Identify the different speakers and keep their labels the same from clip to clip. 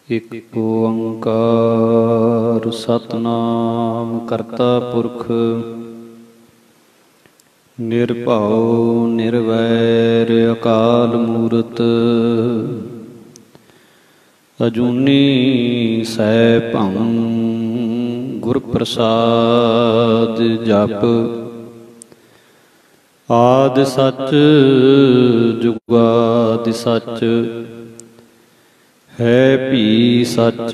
Speaker 1: इक ओंकार सतनाम करता पुरख निर्भौ निर्वैर अकाल मूरत अजूनी सैभं गुर प्रसाद जप आदि सच जुगादि सच है भी सच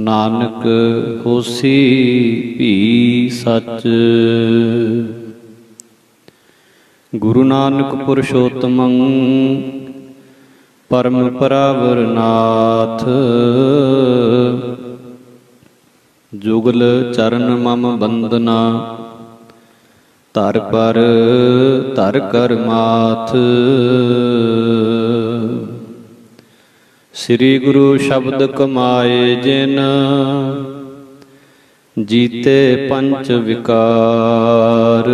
Speaker 1: नानक होसी भी सच। गुरु नानक पुरुषोत्तमं परम परावर नाथ जुगल चरण मम बंदना धर पर धर कर माथ। श्री गुरु शब्द कमाए जिन जीते पंच विकार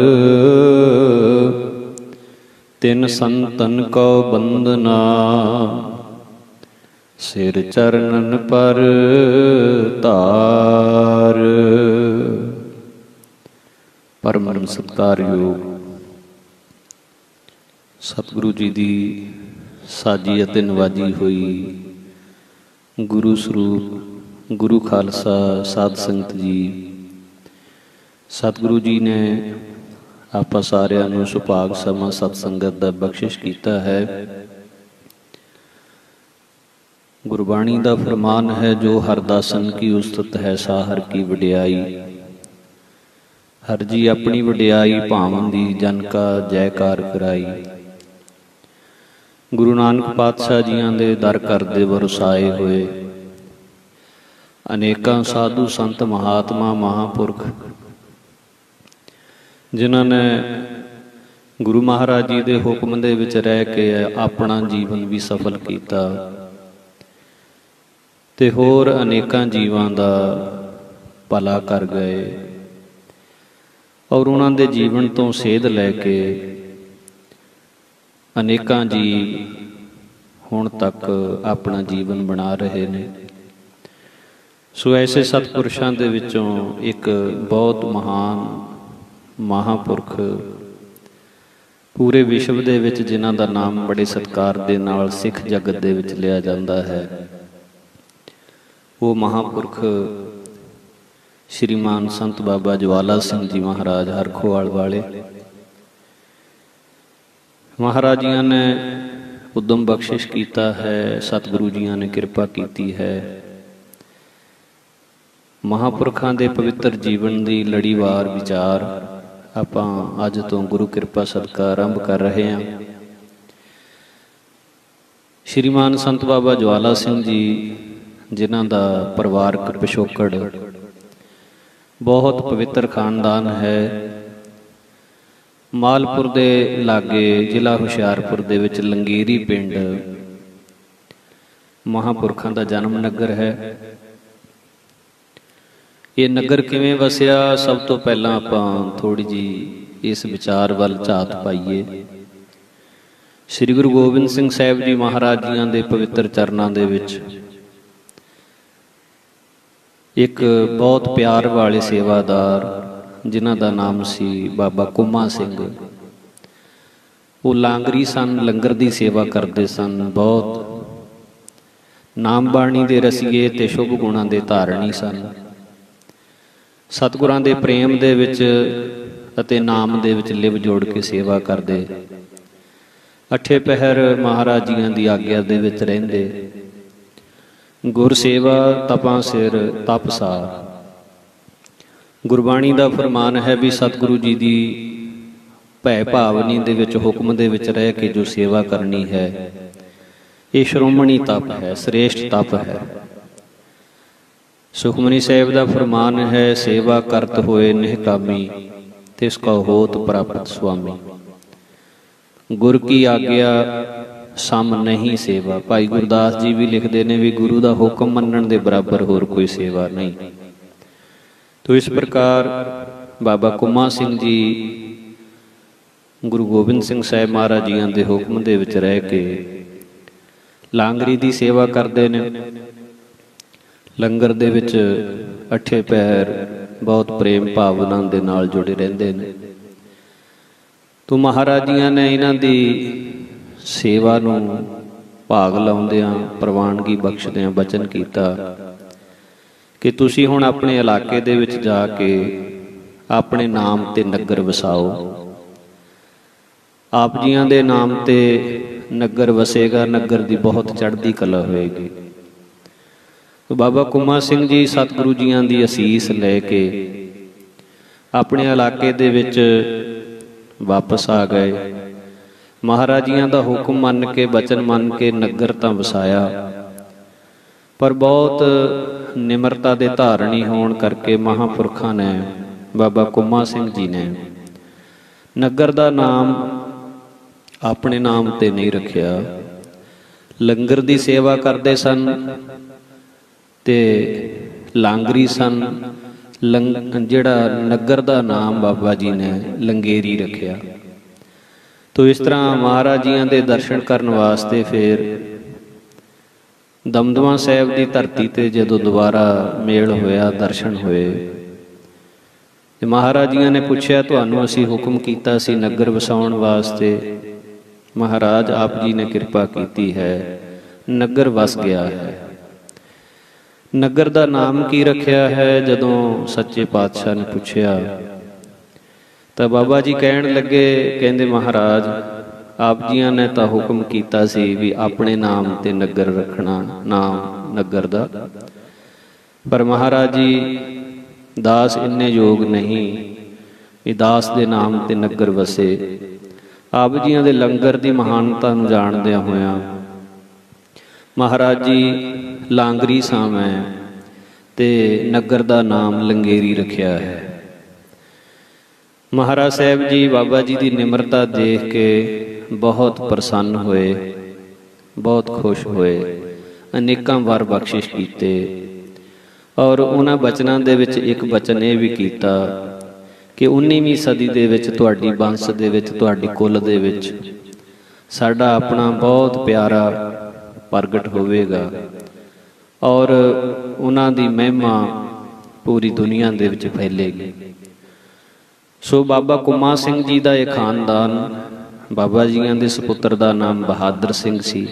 Speaker 1: तिन संतन को बंदना सिर चरणन पर तार। परम सत्कारयोग सतगुरु जी की साजी अते नवाजी हुई गुरु स्वरूप गुरु खालसा साध संगत जी, सतगुरु जी ने आपा सारिਆਂ ਨੂੰ ਸੁਭਾਗ ਸਮਾਂ सतसंगत ਦਾ ਬਖਸ਼ਿਸ਼ ਕੀਤਾ है। गुरबाणी का फरमान है जो हरदासन की उस्तत है साहर की वडियाई। हर जी अपनी वडियाई भावन दी जन का जयकार कराई। गुरु नानक पातशाह जियां दे दर करदे वरसाए हुए अनेकां साधु संत महात्मा महापुरख जिन्हां ने गुरु महाराज जी दे हुक्म दे विच रह के अपना जीवन भी सफल कीता ते होर अनेकां जीवां दा भला कर गए और उन्हां दे जीवन तो सेध लैके अनेकां जीव हुण तक अपना जीवन बना रहे ने। सो ऐसे सतपुरुषां दे विचों एक बहुत महान महापुरख पूरे विश्व दे विच जिन्हां दा नाम बड़े सत्कार दे नाल सिख जगत दे विच लिया जांदा है, वो महापुरख श्रीमान संत बाबा ज्वाला सिंह जी महाराज हरखोवाल वाले। महाराज जियां ने उद्यम बख्शिश किया है, सतगुरु जियां ने कृपा की है। महापुरखों के पवित्र जीवन की लड़ीवार विचार आपां अज तो गुरु कृपा सदका आरंभ कर रहे हैं। श्रीमान संत बाबा ज्वाला सिंह जी जिन्हां दा परिवारक पिछोकड़ बहुत पवित्र खानदान है। मालपुर दे लागे जिला हुशियारपुर दे विच लंगेरी पिंड महापुरखों का जन्म नगर है। ये नगर किवें वसिया, सब तो पहला आपां थोड़ी जी इस विचार वल झात पाईए। श्री गुरु गोबिंद सिंह साहिब जी महाराज जियां दे पवित्र चरनां दे विच एक बहुत प्यार वाले सेवादार जिन्हां दा नाम सी बाबा कुमा सिंह, वो लांगरी सन, लंगर की सेवा करते सन। बहुत नाम बाणी दे रसीए ते शुभ गुणां दे धारणी सन। सतगुरां दे प्रेम दे विच अते नाम दे विच लिव जोड़ के सेवा करते। अठे पहर महाराज जियां दी आग्या दे विच रहिंदे। गुर सेवा तपां सिर तपसार। गुरबाणी का फरमान है भी सतगुरु जी की भै भावनी दे विच हुक्म दे विच रह के जो सेवा करनी है ये श्रोमणी तप है, श्रेष्ठ तप है। सुखमनी साहिब का फरमान है सेवा करत होए निहकामी तिसका होत प्राप्त स्वामी। गुर की आग्या सम नहीं सेवा। भाई गुरदास जी भी लिखते हैं भी गुरु का हुक्म मनण दे बराबर होर कोई सेवा नहीं। तो इस प्रकार बाबा कुमा सिंह जी गुरु गोबिंद सिंह साहिब महाराज जियां दे हुक्म दे विच रह के ਲਾਂਗਰੀ ਦੀ ਸੇਵਾ ਕਰਦੇ ਨੇ। ਲੰਗਰ ਦੇ ਵਿੱਚ ਅੱਠੇ ਪਹਿਰ ਬਹੁਤ ਪ੍ਰੇਮ ਭਾਵਨਾ ਦੇ ਨਾਲ ਜੁੜੇ ਰਹਿੰਦੇ ਨੇ। ਤੋ ਮਹਾਰਾਜ ਜੀਆਂ ਨੇ ਇਹਨਾਂ ਦੀ ਸੇਵਾ ਨੂੰ ਭਾਗ ਲਾਉਂਦਿਆਂ ਪ੍ਰਵਾਨਗੀ ਬਖਸ਼ਦਿਆਂ ਬਚਨ ਕੀਤਾ ਕਿ ਤੁਸੀਂ ਹੁਣ ਆਪਣੇ ਇਲਾਕੇ ਦੇ ਵਿੱਚ ਜਾ ਕੇ ਆਪਣੇ ਨਾਮ ਤੇ ਨਗਰ ਵਸਾਓ। ਆਪ ਜੀਆਂ ਦੇ ਨਾਮ ਤੇ ਨਗਰ ਵਸੇਗਾ, ਨਗਰ ਦੀ ਬਹੁਤ ਚੜ੍ਹਦੀ ਕਲਾ ਹੋਏਗੀ। ਬਾਬਾ ਕੁਮਾ ਸਿੰਘ ਜੀ ਸਤਿਗੁਰੂ ਜੀਆਂ ਦੀ ਅਸੀਸ ਲੈ ਕੇ ਆਪਣੇ ਇਲਾਕੇ ਦੇ ਵਿੱਚ ਵਾਪਸ ਆ ਗਏ। ਮਹਾਰਾਜ ਜੀਆਂ ਦਾ ਹੁਕਮ ਮੰਨ ਕੇ, ਬਚਨ ਮੰਨ ਕੇ ਨਗਰ ਤਾਂ ਵਸਾਇਆ, ਪਰ ਬਹੁਤ ਨਿਮਰਤਾ ਦੇ ਧਾਰਨੀ ਹੋਣ ਕਰਕੇ ਮਹਾਂਪੁਰਖਾਂ ਨੇ, ਬਾਬਾ ਕੁਮਾ ਸਿੰਘ ਜੀ ਨੇ ਨਗਰ ਦਾ ਨਾਮ ਆਪਣੇ ਨਾਮ ਤੇ ਨਹੀਂ ਰੱਖਿਆ। ਲੰਗਰ ਦੀ ਸੇਵਾ ਕਰਦੇ ਸਨ ਤੇ ਲਾਂਗਰੀ ਸਨ। ਜਿਹੜਾ ਨਗਰ ਦਾ ਨਾਮ ਬਾਬਾ ਜੀ ਨੇ ਲੰਗੇਰੀ ਰੱਖਿਆ। ਤੋ ਇਸ ਤਰ੍ਹਾਂ ਮਹਾਰਾਜ ਜੀਆਂ ਦੇ ਦਰਸ਼ਨ ਕਰਨ ਵਾਸਤੇ ਫਿਰ ਦਮਦਮਾ ਸਾਹਿਬ ਦੀ ਧਰਤੀ ਤੇ ਜਦੋਂ ਦੁਬਾਰਾ ਮੇਲ ਹੋਇਆ, ਦਰਸ਼ਨ ਹੋਏ, ਤੇ ਮਹਾਰਾਜ ਜੀਆਂ ਨੇ ਪੁੱਛਿਆ, ਤੁਹਾਨੂੰ ਅਸੀਂ ਹੁਕਮ ਕੀਤਾ ਸੀ ਨਗਰ ਵਸਾਉਣ ਵਾਸਤੇ। ਮਹਾਰਾਜ ਆਪ ਜੀ ਨੇ ਕਿਰਪਾ ਕੀਤੀ ਹੈ, ਨਗਰ ਵਸ ਗਿਆ ਹੈ। ਨਗਰ ਦਾ ਨਾਮ ਕੀ ਰੱਖਿਆ ਹੈ? ਜਦੋਂ ਸੱਚੇ ਪਾਤਸ਼ਾਹ ਨੇ ਪੁੱਛਿਆ ਤਾਂ ਬਾਬਾ ਜੀ ਕਹਿਣ ਲੱਗੇ, ਕਹਿੰਦੇ ਮਹਾਰਾਜ ਆਪ ਜੀਆਂ ਨੇ ਤਾਂ ਹੁਕਮ ਕੀਤਾ ਸੀ ਵੀ ਆਪਣੇ ਨਾਮ ਤੇ ਨਗਰ ਰੱਖਣਾ, ਨਾਮ ਨਗਰ ਦਾ, ਪਰ ਮਹਾਰਾਜ ਜੀ ਦਾਸ ਇੰਨੇ ਯੋਗ ਨਹੀਂ ਵੀ ਦਾਸ ਦੇ ਨਾਮ ਤੇ ਨਗਰ ਵਸੇ। ਆਪ ਜੀਆਂ ਦੇ ਲੰਗਰ ਦੀ ਮਹਾਨਤਾ ਨੂੰ ਜਾਣਦਿਆਂ ਹੋਇਆਂ ਮਹਾਰਾਜ ਜੀ ਲਾਂਗਰੀ ਸਾਮੈ ਤੇ ਨਗਰ ਦਾ ਨਾਮ ਲੰਗੇਰੀ ਰੱਖਿਆ ਹੈ। ਮਹਾਰਾਜ ਸਾਹਿਬ ਜੀ ਬਾਬਾ ਜੀ ਦੀ ਨਿਮਰਤਾ ਦੇਖ ਕੇ ਬਹੁਤ ਪ੍ਰਸੰਨ ਹੋਏ, ਬਹੁਤ ਖੁਸ਼ ਹੋਏ, ਅਨੇਕਾਂ ਵਾਰ ਬਖਸ਼ਿਸ਼ ਕੀਤੇ। ਔਰ ਉਹਨਾਂ ਬਚਨਾਂ ਦੇ ਵਿੱਚ ਇੱਕ ਬਚਨ ਇਹ ਵੀ ਕੀਤਾ ਕਿ 19ਵੀਂ ਸਦੀ ਦੇ ਵਿੱਚ ਤੁਹਾਡੀ ਬੰਸ ਦੇ ਵਿੱਚ, ਤੁਹਾਡੀ ਕੁੱਲ ਦੇ ਵਿੱਚ ਸਾਡਾ ਆਪਣਾ ਬਹੁਤ ਪਿਆਰਾ ਪ੍ਰਗਟ ਹੋਵੇਗਾ ਔਰ ਉਹਨਾਂ ਦੀ ਮਹਿਮਾ ਪੂਰੀ ਦੁਨੀਆ ਦੇ ਵਿੱਚ ਫੈਲੇਗੀ। ਸੋ ਬਾਬਾ ਕੁਮਾ ਸਿੰਘ ਜੀ ਦਾ ਇਹ ਖਾਨਦਾਨ, ਬਾਬਾ ਜੀਆਂ ਦੇ ਸਪੁੱਤਰ ਦਾ ਨਾਮ ਬਹਾਦਰ ਸਿੰਘ ਸੀ।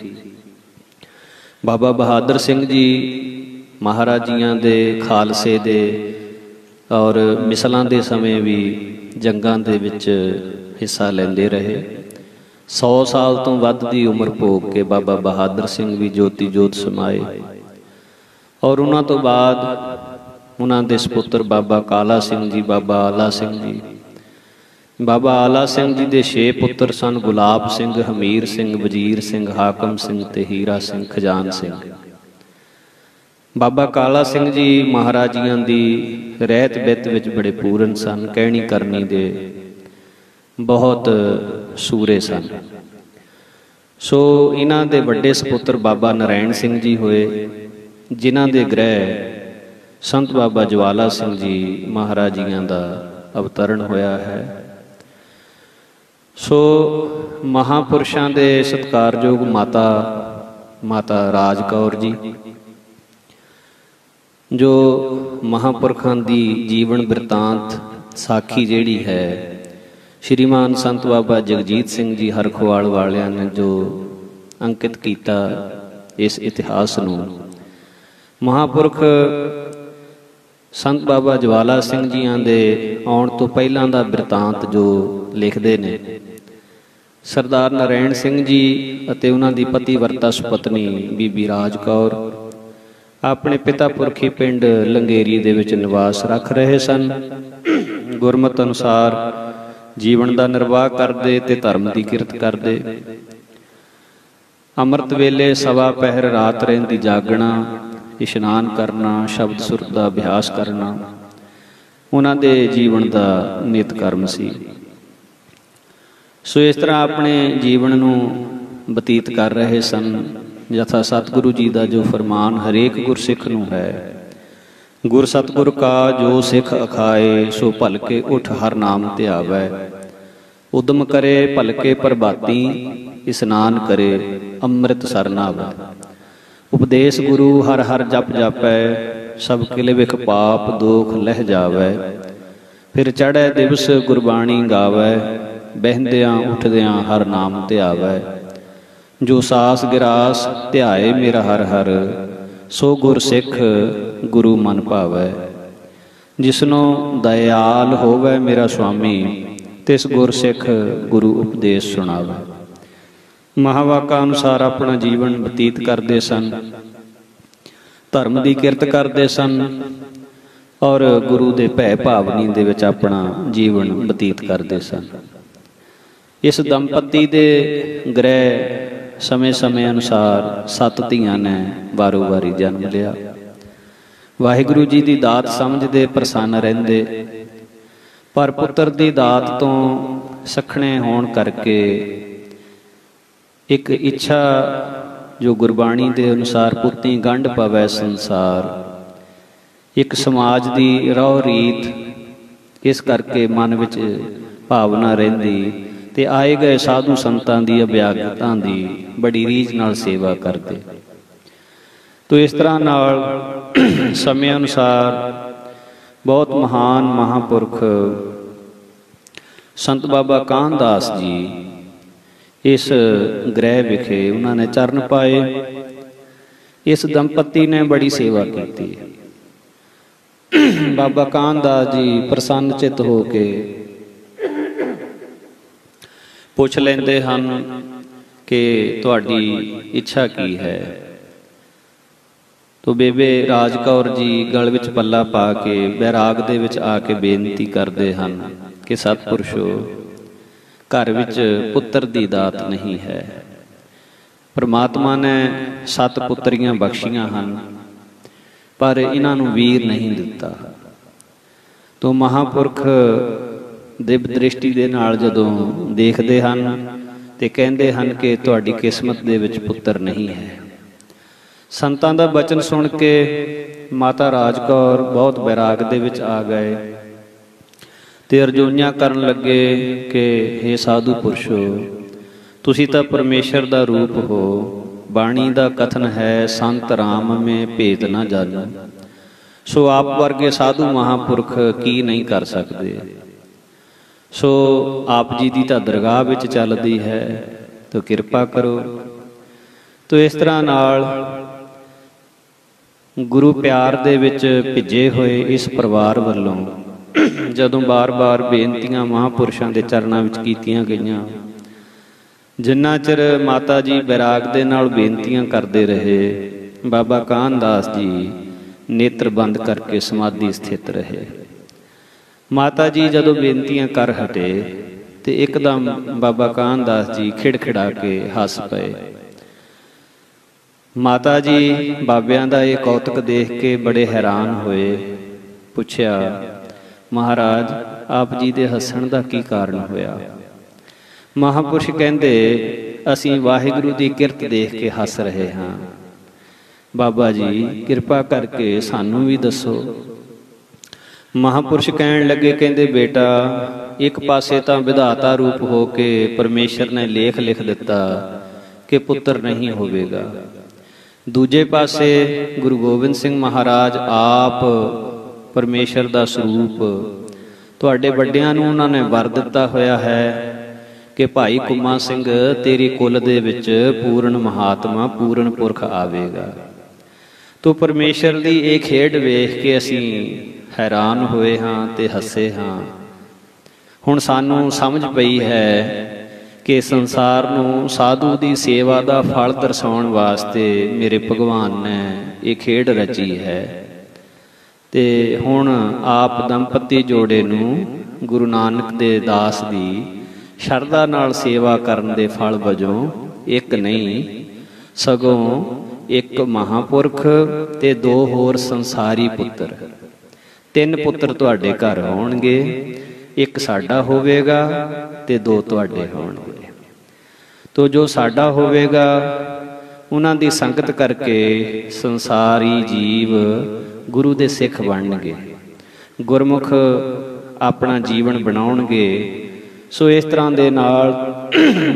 Speaker 1: ਬਾਬਾ ਬਹਾਦਰ ਸਿੰਘ ਜੀ ਮਹਾਰਾਜ ਜੀਆਂ ਦੇ ਖਾਲਸੇ ਦੇ ਔਰ ਮਿਸਲਾਂ ਦੇ ਸਮੇਂ ਵੀ ਜੰਗਾਂ ਦੇ ਵਿੱਚ ਹਿੱਸਾ ਲੈਂਦੇ ਰਹੇ। 100 ਸਾਲ ਤੋਂ ਵੱਧ ਦੀ ਉਮਰ ਭੋਗ ਕੇ ਬਾਬਾ ਬਹਾਦਰ ਸਿੰਘ ਵੀ ਜੋਤੀ ਜੋਤ ਸਮਾਏ। ਔਰ ਉਹਨਾਂ ਤੋਂ ਬਾਅਦ ਉਹਨਾਂ ਦੇ ਸਪੁੱਤਰ ਬਾਬਾ ਕਾਲਾ ਸਿੰਘ ਜੀ, ਬਾਬਾ ਆਲਾ ਸਿੰਘ ਜੀ। ਬਾਬਾ ਆਲਾ ਸਿੰਘ ਜੀ ਦੇ 6 ਪੁੱਤਰ ਸਨ, ਗੁਲਾਬ ਸਿੰਘ, ਹਮੀਰ ਸਿੰਘ, ਵਜ਼ੀਰ ਸਿੰਘ, ਹਾਕਮ ਸਿੰਘ ਤੇ ਹੀਰਾ ਸਿੰਘ, ਖਜਾਨ ਸਿੰਘ। ਬਾਬਾ ਕਾਲਾ ਸਿੰਘ ਜੀ ਮਹਾਰਾਜ ਜੀਆਂ ਦੀ ਰਹਿਤ ਬਿੱਤ ਵਿੱਚ ਬੜੇ ਪੂਰਨ ਸਨ, ਕਹਿਣੀ ਕਰਨੀ ਦੇ ਬਹੁਤ ਸੂਰੇ ਸਨ। ਸੋ ਇਹਨਾਂ ਦੇ ਵੱਡੇ ਸਪੁੱਤਰ ਬਾਬਾ ਨਰੈਣ ਸਿੰਘ ਜੀ ਹੋਏ, ਜਿਨ੍ਹਾਂ ਦੇ ਗ੍ਰਹਿ ਸੰਤ ਬਾਬਾ ਜਵਾਲਾ ਸਿੰਘ ਜੀ ਮਹਾਰਾਜ ਜੀਆਂ ਦਾ ਅਵਤਰਨ ਹੋਇਆ ਹੈ। ਸੋ ਮਹਾਂਪੁਰਸ਼ਾਂ ਦੇ ਸਤਿਕਾਰਯੋਗ ਮਾਤਾ ਰਾਜ ਕੌਰ ਜੀ, ਜੋ ਮਹਾਂਪੁਰਖਾਂ ਦੀ ਜੀਵਨ ਬਿਰਤਾਂਤ ਸਾਖੀ ਜਿਹੜੀ ਹੈ, ਸ਼੍ਰੀਮਾਨ ਸੰਤ ਬਾਬਾ ਜਗਜੀਤ ਸਿੰਘ ਜੀ ਹਰਖਵਾਲ ਵਾਲਿਆਂ ਨੇ ਜੋ ਅੰਕਿਤ ਕੀਤਾ ਇਸ ਇਤਿਹਾਸ ਨੂੰ, ਮਹਾਂਪੁਰਖ ਸੰਤ ਬਾਬਾ ਜਵਾਲਾ ਸਿੰਘ ਜੀਆਂ ਦੇ ਆਉਣ ਤੋਂ ਪਹਿਲਾਂ ਦਾ ਬਿਰਤਾਂਤ ਜੋ ਲਿਖਦੇ ਨੇ, ਸਰਦਾਰ ਨਰੈਣ ਸਿੰਘ ਜੀ ਅਤੇ ਉਹਨਾਂ ਦੀ ਪਤੀਵਰਤਾ ਸੁਪਤਨੀ ਬੀਬੀ ਰਾਜ ਕੌਰ ਆਪਣੇ ਪਿਤਾ ਪੁਰਖੀ ਪਿੰਡ ਲੰਗੇਰੀ ਦੇ ਵਿੱਚ ਨਿਵਾਸ ਰੱਖ ਰਹੇ ਸਨ। ਗੁਰਮਤ ਅਨੁਸਾਰ ਜੀਵਨ ਦਾ ਨਿਰਵਾਹ ਕਰਦੇ ਤੇ ਧਰਮ ਦੀ ਕਿਰਤ ਕਰਦੇ। ਅੰਮ੍ਰਿਤ ਵੇਲੇ ਸਵਾ ਪਹਿਰ ਰਾਤ ਰਹਿੰਦੀ ਜਾਗਣਾ, ਇਸ਼ਨਾਨ ਕਰਨਾ, ਸ਼ਬਦ ਸੁਰਤ ਦਾ ਅਭਿਆਸ ਕਰਨਾ ਉਹਨਾਂ ਦੇ ਜੀਵਨ ਦਾ ਨਿਤ ਕਰਮ ਸੀ। ਸੋ ਇਸ ਤਰ੍ਹਾਂ ਆਪਣੇ ਜੀਵਨ ਨੂੰ ਬਤੀਤ ਕਰ ਰਹੇ ਸਨ। ਯਥਾ ਸਤਿਗੁਰੂ ਜੀ ਦਾ ਜੋ ਫਰਮਾਨ ਹਰੇਕ ਗੁਰਸਿੱਖ ਨੂੰ ਹੈ, ਗੁਰ ਸਤਿਗੁਰ ਕਾ ਜੋ ਸਿੱਖ ਅਖਾਏ, ਸੋ ਭਲਕੇ ਉਠ ਹਰ ਨਾਮ ਧਿਆਵੈ। ਉਦਮ ਕਰੇ ਭਲਕੇ ਪ੍ਰਭਾਤੀ, ਇਸਨਾਨ ਕਰੇ ਅੰਮ੍ਰਿਤ ਸਰ ਨਾਵੈ। उपदेश गुरु हर हर जप जापै, सब किले विख पाप दोख लह जावै। फिर चढ़ै दिवस गुरबाणी गावै, बहंदियां उठदियां हर नाम ध्यावै। जो सास गिरास ध्याए मेरा हर हर, सो गुर सिख गुरु मन भावै। जिसनों दयाल होवै मेरा स्वामी, तिस गुर सिख गुरु उपदेश सुनावै। महावाका अनुसार अपना जीवन बतीत करते सन, धर्म की किरत करते सन और गुरु के भै भावनी दे विच अपना जीवन बतीत करते सन। इस दंपति के ग्रह समय समय अनुसार 7 धीआं ने वारो वारी जन्म लिया। वाहिगुरू जी की दात समझते प्रसन्न रहिंदे, पर पुत्र की दात तो सखणे होण करके एक इच्छा जो गुरबाणी के अनुसार पुत्ती गंढ पवै संसार, एक समाज की रौह रीत इस करके मन विच भावना रहिंदी ते आए गए साधु संतां दी अभ्यागतां दी बड़ी रीझ नाल सेवा करते। तो इस तरह नाल समय अनुसार बहुत महान महापुरख संत बाबा कानदास जी इस ग्रह विखे उन्होंने चरण पाए। इस दंपति ने बड़ी सेवा की। बाबा कानदास जी प्रसन्न चित हो के पुछ लेंदे हन कि तुहाडी इच्छा की है। तो बेबे राज कौर जी गल विच पल्ला पा के बैराग दे विच आके बेनती करते हैं कि सतपुरुषो, घर विच पुत्र दी दात नहीं है। परमात्मा ने 7 पुत्रियां बख्शियां हन, पर इन्हां नूं वीर नहीं दिता। तो महापुरख दिव्य दृष्टि दे नाल जदों देखते हैं ते कहंदे हन कि तुहाडी किस्मत दे विच पुत्र नहीं है। संतां दा बचन सुन के माता राज कौर बहुत बैराग दे विच आ गए ते अरजोइयां करन लगे कि हे साधु पुरुषो, तुसी तां परमेश्वर दा रूप हो। बाणी दा कथन है संत राम में भेद ना जानो। सो आप वर्गे साधु महापुरख की नहीं कर सकते। सो आप जी दी तां दरगाह विच चलदी है, तो किरपा करो। तो इस तरह नाल गुरु प्यार दे विच भिजे होए इस परिवार वालों जदों बार बार बेनतियां महापुरुषों के चरणों विच कीतियां गईयां, जिन्ना चिर माता जी बैराग दे नाल बेनतियां करते रहे, बाबा कानदास जी नेत्र बंद करके समाधि स्थित रहे। माता जी जदों बेनतियां कर हटे तो एकदम बाबा कानदास जी खिड़खिड़ा के हस पे। माता जी बाबियां दा ये कौतक देख के बड़े हैरान होए। पुछया, महाराज आप जी दे हसण दा की कारण होया? महापुरुष कहंदे, असीं वाहिगुरू दी किरत देख के हस रहे हाँ। बाबा जी किरपा करके सानू भी दसो। महापुरुष कहण लगे, कहंदे बेटा, एक पासे तां विधाता रूप हो के परमेश्वर ने लेख लिख दिता कि पुत्र नहीं होवेगा, दूजे पासे गुरु गोबिंद सिंह महाराज आप परमेश्वर दा स्वरूप, तुहाडे वड्डियां नूं उन्हां ने वर दिता होया है कि भाई कुमा सिंह तेरी कुल दे विच पूर्ण महात्मा पूर्ण पुरख आवेगा। तो परमेश्वर दी ये खेड वेख के असीं हैरान होए हाँ ते हसे हाँ। हुण सानू समझ पई है कि संसार नूं साधु दी सेवा दा फल दर्शाउण वास्ते मेरे भगवान ने ये खेड रची है। ते हुण आप दंपति जोड़े नूं गुरु नानक दे दास दी शरदा नाल सेवा करन दे फल वजों एक नहीं सगों एक महापुरख ते 2 होर संसारी पुत्र, 3 पुत्र तुहाडे घर होणगे, एक साडा होवेगा ते 2 तुहाडे होणगे। तो जो साडा होवेगा उन्हां दी संगत करके संसारी जीव गुरु दे सिख बनणगे, गुरमुख अपना जीवन बनाउणगे। सो इस तरह दे नाल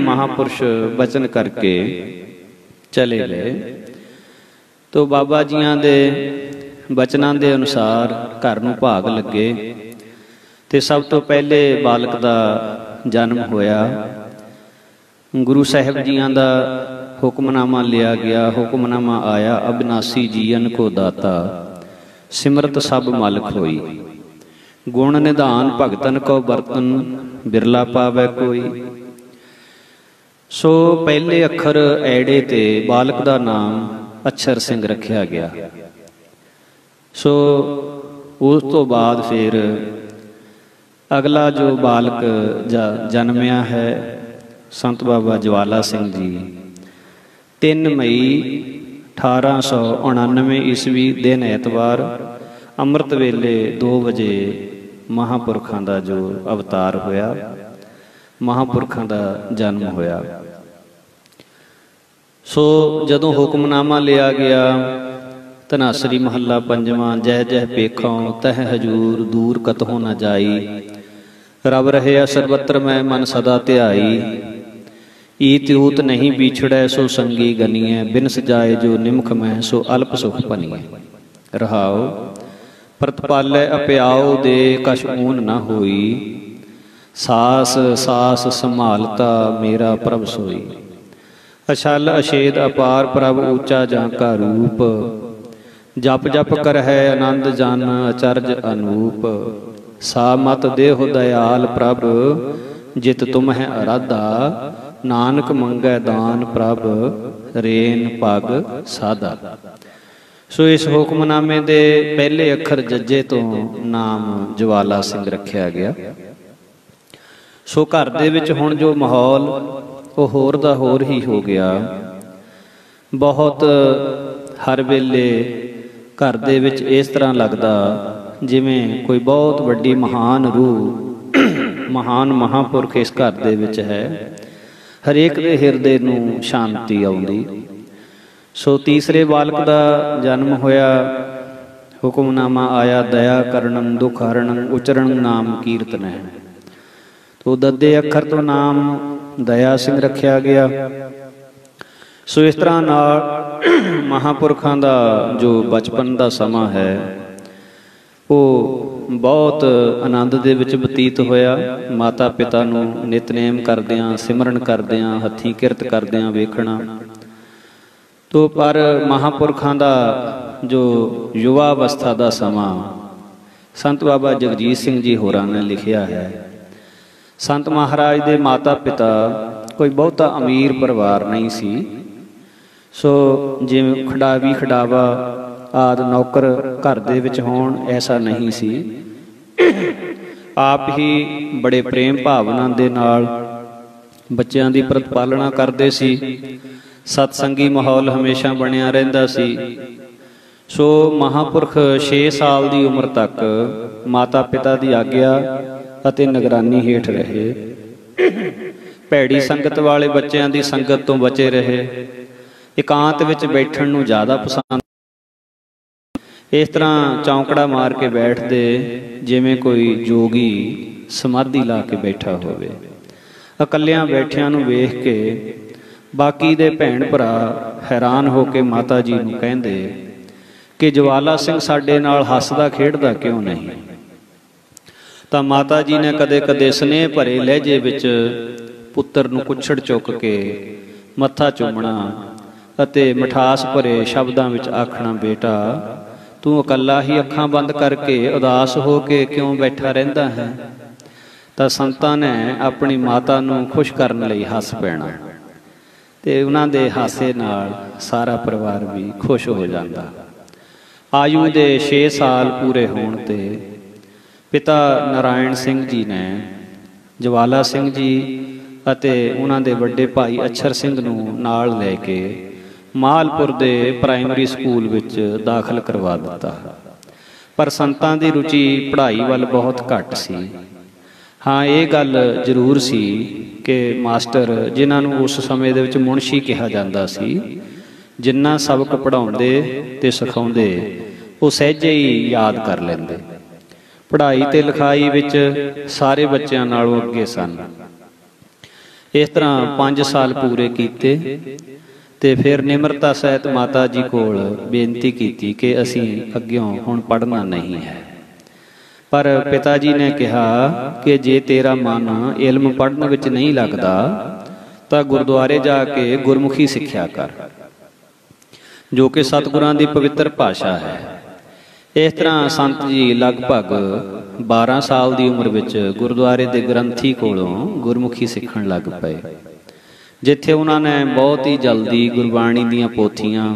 Speaker 1: महापुरुष बचन करके चले गए। तो बाबा जियां दे बचनां दे अनुसार घर नूं भाग लगे ते सब तो पहले बालक दा जन्म होया। गुरु साहिब जियां दा हुक्मनामा लिया गया। हुक्मनामा आया, अविनाशी जीवन को दाता, सिमरत सब मालिक होई। गुण निधान भगतन को बर्तन, बिरला पावै कोई। सो पहले अखर ऐड़े ते बालक दा नाम अक्षर सिंह रखिया गया। सो उस तो बाद फिर अगला जो बालक जन्मिया है संत बाबा ज्वाला सिंह जी, 3 मई 1899 ईस्वी दिन ऐतवार अमृत वेले 2 बजे महापुरखों का जो अवतार होया, महापुरखों का जन्म होया। सो जदों हुक्मनामा लिया गया, धनासरी महला पंजवां, जह जह पेखों तह हजूर, दूर कतहों न जाई। रब रहे सर्वत्र मैं मन सदा ध्याई। ईत ऊत नहीं बिछड़ै सो संगी गनीए, बिन सजाए जो निमख में सो अल्प सुख पनीए। रहाओ प्रतिपालै अप्याओ दे कछ ऊन न होई। सास सास संभालता मेरा प्रभ सोई। अछल अछेद अपार प्रभ ऊंचा जाका रूप। जप जप कर है आनंद जन अचरज अनूप। सा मत देहो दयाल प्रभ जित तुम है आराधा। नानक मंगै दान प्रभ रेन पग साधा। सो इस हुक्मनामे दे पहले अखर जज्जे तो नाम ज्वाला सिंह रखिया गया। सो घर दे विच हुण जो माहौल वो होर दा होर ही हो गया। बहुत हर वेले घर दे विच इस तरह लगदा जिवें कोई बहुत वड्डी महान रूह, महान महापुरख इस घर दे विच है। हरेक दे हिरदे नूं शांति आउंदी। सो तीसरे बालक दा जन्म होया। हुक्मनामा आया, दया करणम दुख हरणम उचरण नाम कीर्तन है। तो दद्दे अखर तो नाम दया सिंह रखिया गया। सो इस तरह नाल महापुरखों का जो बचपन का समा है वो बहुत आनंद दे विच बतीत होया। माता पिता नूं नितनेम करदियां, सिमरन करदियां, हथी किरत करदियां वेखना। तो पर महापुरखों का जो युवा अवस्था का समा संत बाबा जगजीत सिंह जी होरां ने लिखिया है। संत महाराज दे माता पिता कोई बहुता अमीर परिवार नहीं सी। सो जिवें खिडावी खिडावा आदि नौकर घर दे विच होण ऐसा नहीं सी। आप ही बड़े प्रेम भावना दे नाल बच्चों की प्रतिपालना करते सी। सतसंगी माहौल हमेशा बनिया रहिंदा सी। सो महापुरख 6 साल की उम्र तक माता पिता की आग्या ਅਤੇ निगरानी हेठ रहे। भैड़ी संगत वाले बच्चों की संगत तो बचे रहे। एकांत विच बैठण नूं ज़्यादा पसंद। इस तरह चौंकड़ा मार के बैठते जिवें कोई जोगी समाधि ला के बैठा होवे। इकल्लियां बैठियां नूं वेख के बाकी दे भैण भरा हैरान हो के माता जी नूं कहंदे कि ज्वाला सिंह साडे नाल हसदा खेडदा क्यों नहीं। तो माता जी ने कदे कदे स्नेह भरे लहजे विच पुत्र नूं कुछड़ चुक के मत्था चूमना अते मिठास भरे शब्दां विच आखना, बेटा तू अकल्ला ही अखां बंद करके उदास हो के क्यों बैठा रहिंदा है। तो संतां ने अपनी माता नूं खुश करन लई हस पैना ते उन्हां दे हासे नाल सारा परिवार भी खुश हो जांदा। आयु दे 6 साल पूरे होण ते पिता नारायण सिंह जी ने ज्वाला सिंह जी अते उन्हां दे वड्डे भाई अक्षर सिंह नूं नाल लै के मालपुर दे प्राइमरी स्कूल विच दाखल करवा दिता। पर संतां दी रुचि पढ़ाई वल बहुत घट सी। हाँ ये गल जरूर सी कि मास्टर जिन्हां नूं उस समय दे विच मुनशी कहा जांदा सी, जिन्ना सबक पढ़ाउंदे ते सिखाउंदे वो सहजे ही याद कर लैंदे। पढ़ाई ते लिखाई विच सारे बच्चों नालों अगे सन। इस तरह 5 साल पूरे कीते ਤੇ ਫਿਰ ਨਿਮਰਤਾ ਸਹਿਤ ਮਾਤਾ ਜੀ ਕੋਲ ਬੇਨਤੀ ਕੀਤੀ ਕਿ ਅਸੀਂ ਅੱਗਿਓਂ ਹੁਣ ਪੜ੍ਹਨਾ ਨਹੀਂ ਹੈ। ਪਰ ਪਿਤਾ ਜੀ ਨੇ ਕਿਹਾ ਕਿ ਜੇ ਤੇਰਾ ਮਨ ਇਲਮ ਪੜ੍ਹਨ ਵਿੱਚ ਨਹੀਂ ਲੱਗਦਾ ਤਾਂ ਗੁਰਦੁਆਰੇ ਜਾ ਕੇ ਗੁਰਮੁਖੀ ਸਿੱਖਿਆ ਕਰ, ਜੋ ਕਿ ਸਤਿਗੁਰਾਂ ਦੀ ਪਵਿੱਤਰ ਭਾਸ਼ਾ ਹੈ। ਇਸ ਤਰ੍ਹਾਂ ਸੰਤ ਜੀ ਲਗਭਗ 12 ਸਾਲ ਦੀ ਉਮਰ ਵਿੱਚ ਗੁਰਦੁਆਰੇ ਦੇ ਗ੍ਰੰਥੀ ਕੋਲੋਂ ਗੁਰਮੁਖੀ ਸਿੱਖਣ ਲੱਗ ਪਏ, ਜਿੱਥੇ ਉਹਨਾਂ ਨੇ ਬਹੁਤ ਹੀ ਜਲਦੀ ਗੁਰਬਾਣੀ ਦੀਆਂ ਪੋਥੀਆਂ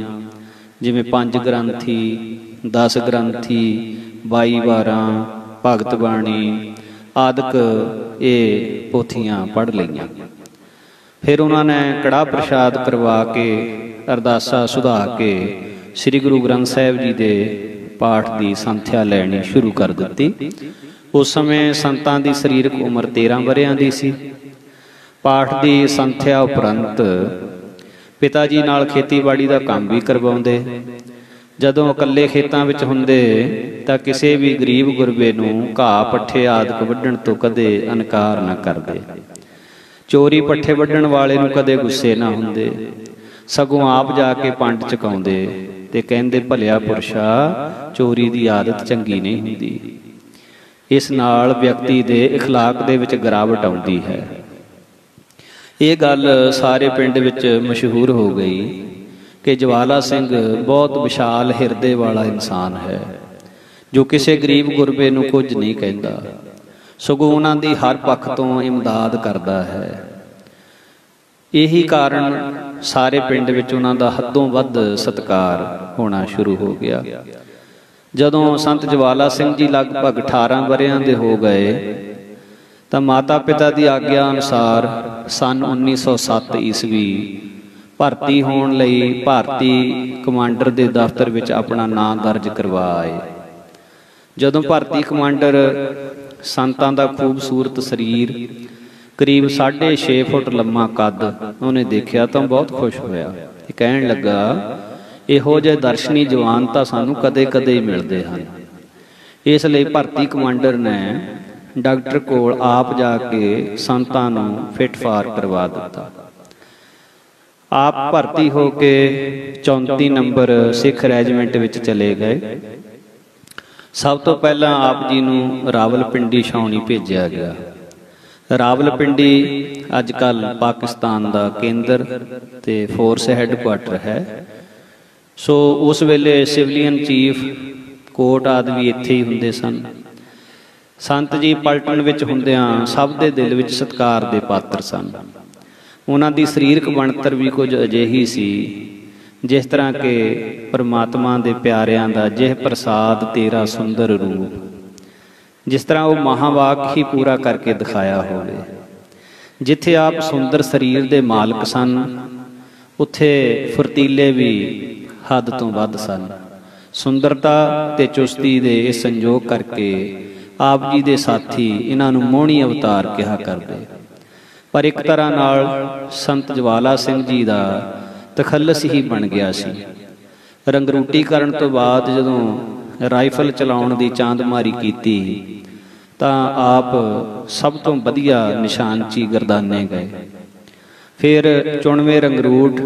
Speaker 1: ਜਿਵੇਂ 5 ਗ੍ਰੰਥੀ, 10 ਗ੍ਰੰਥੀ, 22 12, ਭਗਤ ਬਾਣੀ ਆਦਿਕ ਇਹ ਪੋਥੀਆਂ ਪੜ੍ਹ ਲਈਆਂ। ਫਿਰ ਉਹਨਾਂ ਨੇ ਕੜਾਹ ਪ੍ਰਸ਼ਾਦ ਕਰਵਾ ਕੇ ਅਰਦਾਸਾਂ ਸੁਧਾ ਕੇ ਸ੍ਰੀ ਗੁਰੂ ਗ੍ਰੰਥ ਸਾਹਿਬ ਜੀ ਦੇ ਪਾਠ ਦੀ ਸੰਥਿਆ ਲੈਣੀ ਸ਼ੁਰੂ ਕਰ ਦਿੱਤੀ। ਉਸ ਸਮੇਂ ਸੰਤਾਂ ਦੀ ਸਰੀਰਕ ਉਮਰ 13 ਵਰ੍ਹਿਆਂ ਦੀ ਸੀ। ਪਾਠ ਦੀ ਸੰਥਿਆ ਉਪਰੰਤ ਪਿਤਾ ਜੀ ਨਾਲ ਖੇਤੀਬਾੜੀ ਦਾ ਕੰਮ ਵੀ ਕਰਵਾਉਂਦੇ। ਜਦੋਂ ਇਕੱਲੇ ਖੇਤਾਂ ਵਿੱਚ ਹੁੰਦੇ ਤਾਂ ਕਿਸੇ ਵੀ ਗਰੀਬ ਗੁਰਬੇ ਨੂੰ ਘਾਹ ਪੱਠੇ ਆਦਿਕ ਵੱਢਣ ਤੋਂ ਕਦੇ ਇਨਕਾਰ ਨਾ ਕਰਦੇ। ਚੋਰੀ ਪੱਠੇ ਵੱਢਣ ਵਾਲੇ ਨੂੰ ਕਦੇ ਗੁੱਸੇ ਨਾ ਹੁੰਦੇ, ਸਗੋਂ ਆਪ ਜਾ ਕੇ ਪੰਡ ਚੁਕਾਉਂਦੇ ਤੇ ਕਹਿੰਦੇ, ਭਲਿਆ ਪੁਰਸ਼ਾ, ਚੋਰੀ ਦੀ ਆਦਤ ਚੰਗੀ ਨਹੀਂ ਹੁੰਦੀ। ਇਸ ਨਾਲ ਵਿਅਕਤੀ ਦੇ ਇਖਲਾਕ ਦੇ ਵਿੱਚ ਗਿਰਾਵਟ ਆਉਂਦੀ ਹੈ। ਇਹ ਗੱਲ ਸਾਰੇ ਪਿੰਡ ਵਿੱਚ ਮਸ਼ਹੂਰ ਹੋ ਗਈ ਕਿ ਜਵਾਲਾ ਸਿੰਘ ਬਹੁਤ ਵਿਸ਼ਾਲ ਹਿਰਦੇ ਵਾਲਾ ਇਨਸਾਨ ਹੈ, ਜੋ ਕਿਸੇ ਗਰੀਬ ਗੁਰਬੇ ਨੂੰ ਕੁਝ ਨਹੀਂ ਕਹਿੰਦਾ, ਸਗੋਂ ਉਹਨਾਂ ਦੀ ਹਰ ਪੱਖ ਤੋਂ ਇਮਦਾਦ ਕਰਦਾ ਹੈ। ਇਹੀ ਕਾਰਨ ਸਾਰੇ ਪਿੰਡ ਵਿੱਚ ਉਹਨਾਂ ਦਾ ਹੱਦੋਂ ਵੱਧ ਸਤਿਕਾਰ ਹੋਣਾ ਸ਼ੁਰੂ ਹੋ ਗਿਆ। ਜਦੋਂ ਸੰਤ ਜਵਾਲਾ ਸਿੰਘ ਜੀ ਲਗਭਗ 18 ਵਰ੍ਹਿਆਂ ਦੇ ਹੋ ਗਏ ਤਾਂ ਮਾਤਾ ਪਿਤਾ ਦੀ ਆਗਿਆ ਅਨੁਸਾਰ ਸੰਨ 1907 ਈਸਵੀ ਭਰਤੀ ਹੋਣ ਲਈ ਭਾਰਤੀ ਕਮਾਂਡਰ ਦੇ ਦਫ਼ਤਰ ਵਿੱਚ ਆਪਣਾ ਨਾਂ ਦਰਜ ਕਰਵਾਏ। ਜਦੋਂ ਭਰਤੀ ਕਮਾਂਡਰ ਸੰਤਾਂ ਦਾ ਖੂਬਸੂਰਤ ਸਰੀਰ, ਕਰੀਬ 6.5 ਫੁੱਟ ਲੰਮਾ ਕੱਦ ਉਹਨੇ ਦੇਖਿਆ ਤਾਂ ਬਹੁਤ ਖੁਸ਼ ਹੋਇਆ। ਇਹ ਕਹਿਣ ਲੱਗਾ, ਇਹੋ ਜਿਹੇ ਦਰਸ਼ਨੀ ਜਵਾਨ ਤਾਂ ਸਾਨੂੰ ਕਦੇ ਕਦੇ ਹੀ ਮਿਲਦੇ ਹਨ। ਇਸ ਲਈ ਭਰਤੀ ਕਮਾਂਡਰ ਨੇ ਡਾਕਟਰ ਕੋਲ ਆਪ ਜਾ ਕੇ ਸੰਤਾਂ ਨੂੰ ਫਿੱਟ ਫਾਰ ਕਰਵਾ ਦਿੱਤਾ। ਆਪ ਭਰਤੀ ਹੋ ਕੇ 34 ਨੰਬਰ ਸਿੱਖ ਰੈਜੀਮੈਂਟ ਵਿੱਚ ਚਲੇ ਗਏ। ਸਭ ਤੋਂ ਪਹਿਲਾਂ ਆਪ ਜੀ ਨੂੰ ਰਾਵਲਪਿੰਡੀ ਛਾਉਣੀ ਭੇਜਿਆ ਗਿਆ। ਰਾਵਲਪਿੰਡੀ ਅੱਜ ਕੱਲ੍ਹ ਪਾਕਿਸਤਾਨ ਦਾ ਕੇਂਦਰ ਤੇ ਫੋਰਸ ਹੈੱਡਕੁਆਟਰ ਹੈ। ਸੋ ਉਸ ਵੇਲੇ ਸਿਵਲੀਅਨ ਚੀਫ ਕੋਟ ਆਦਿ ਵੀ ਇੱਥੇ ਹੀ ਹੁੰਦੇ ਸਨ। ਸੰਤ ਜੀ ਪਲਟਨ ਵਿੱਚ ਹੁੰਦਿਆਂ ਸਭ ਦੇ ਦਿਲ ਵਿੱਚ ਸਤਿਕਾਰ ਦੇ ਪਾਤਰ ਸਨ। ਉਹਨਾਂ ਦੀ ਸਰੀਰਕ ਬਣਤਰ ਵੀ ਕੁਝ ਅਜਿਹੀ ਸੀ ਜਿਸ ਤਰ੍ਹਾਂ ਕਿ ਪਰਮਾਤਮਾ ਦੇ ਪਿਆਰਿਆਂ ਦਾ ਜਿਹ ਪ੍ਰਸਾਦ ਤੇਰਾ ਸੁੰਦਰ ਰੂਪ, ਜਿਸ ਤਰ੍ਹਾਂ ਉਹ ਮਹਾਵਾਕ ਹੀ ਪੂਰਾ ਕਰਕੇ ਦਿਖਾਇਆ ਹੋਵੇ। ਜਿੱਥੇ ਆਪ ਸੁੰਦਰ ਸਰੀਰ ਦੇ ਮਾਲਕ ਸਨ, ਉੱਥੇ ਫੁਰਤੀਲੇ ਵੀ ਹੱਦ ਤੋਂ ਵੱਧ ਸਨ। ਸੁੰਦਰਤਾ ਤੇ ਚੁਸਤੀ ਦੇ ਇਹ ਸੰਜੋਗ ਕਰਕੇ ਆਪ ਜੀ ਦੇ ਸਾਥੀ ਇਹਨਾਂ ਨੂੰ ਮੋਹਣੀ ਅਵਤਾਰ ਕਿਹਾ ਕਰਦੇ। ਪਰ ਇੱਕ ਤਰ੍ਹਾਂ ਨਾਲ ਸੰਤ ਜਵਾਲਾ ਸਿੰਘ ਜੀ ਦਾ ਤਖੱਲਸ ਹੀ ਬਣ ਗਿਆ ਸੀ। ਰੰਗਰੂਟੀ ਕਰਨ ਤੋਂ ਬਾਅਦ ਜਦੋਂ ਰਾਈਫਲ ਚਲਾਉਣ ਦੀ ਚਾਂਦਮਾਰੀ ਕੀਤੀ ਤਾਂ ਆਪ ਸਭ ਤੋਂ ਵਧੀਆ ਨਿਸ਼ਾਨਚੀ ਗਰਦਾਨੇ ਗਏ। ਫਿਰ 94 ਰੰਗਰੂਟ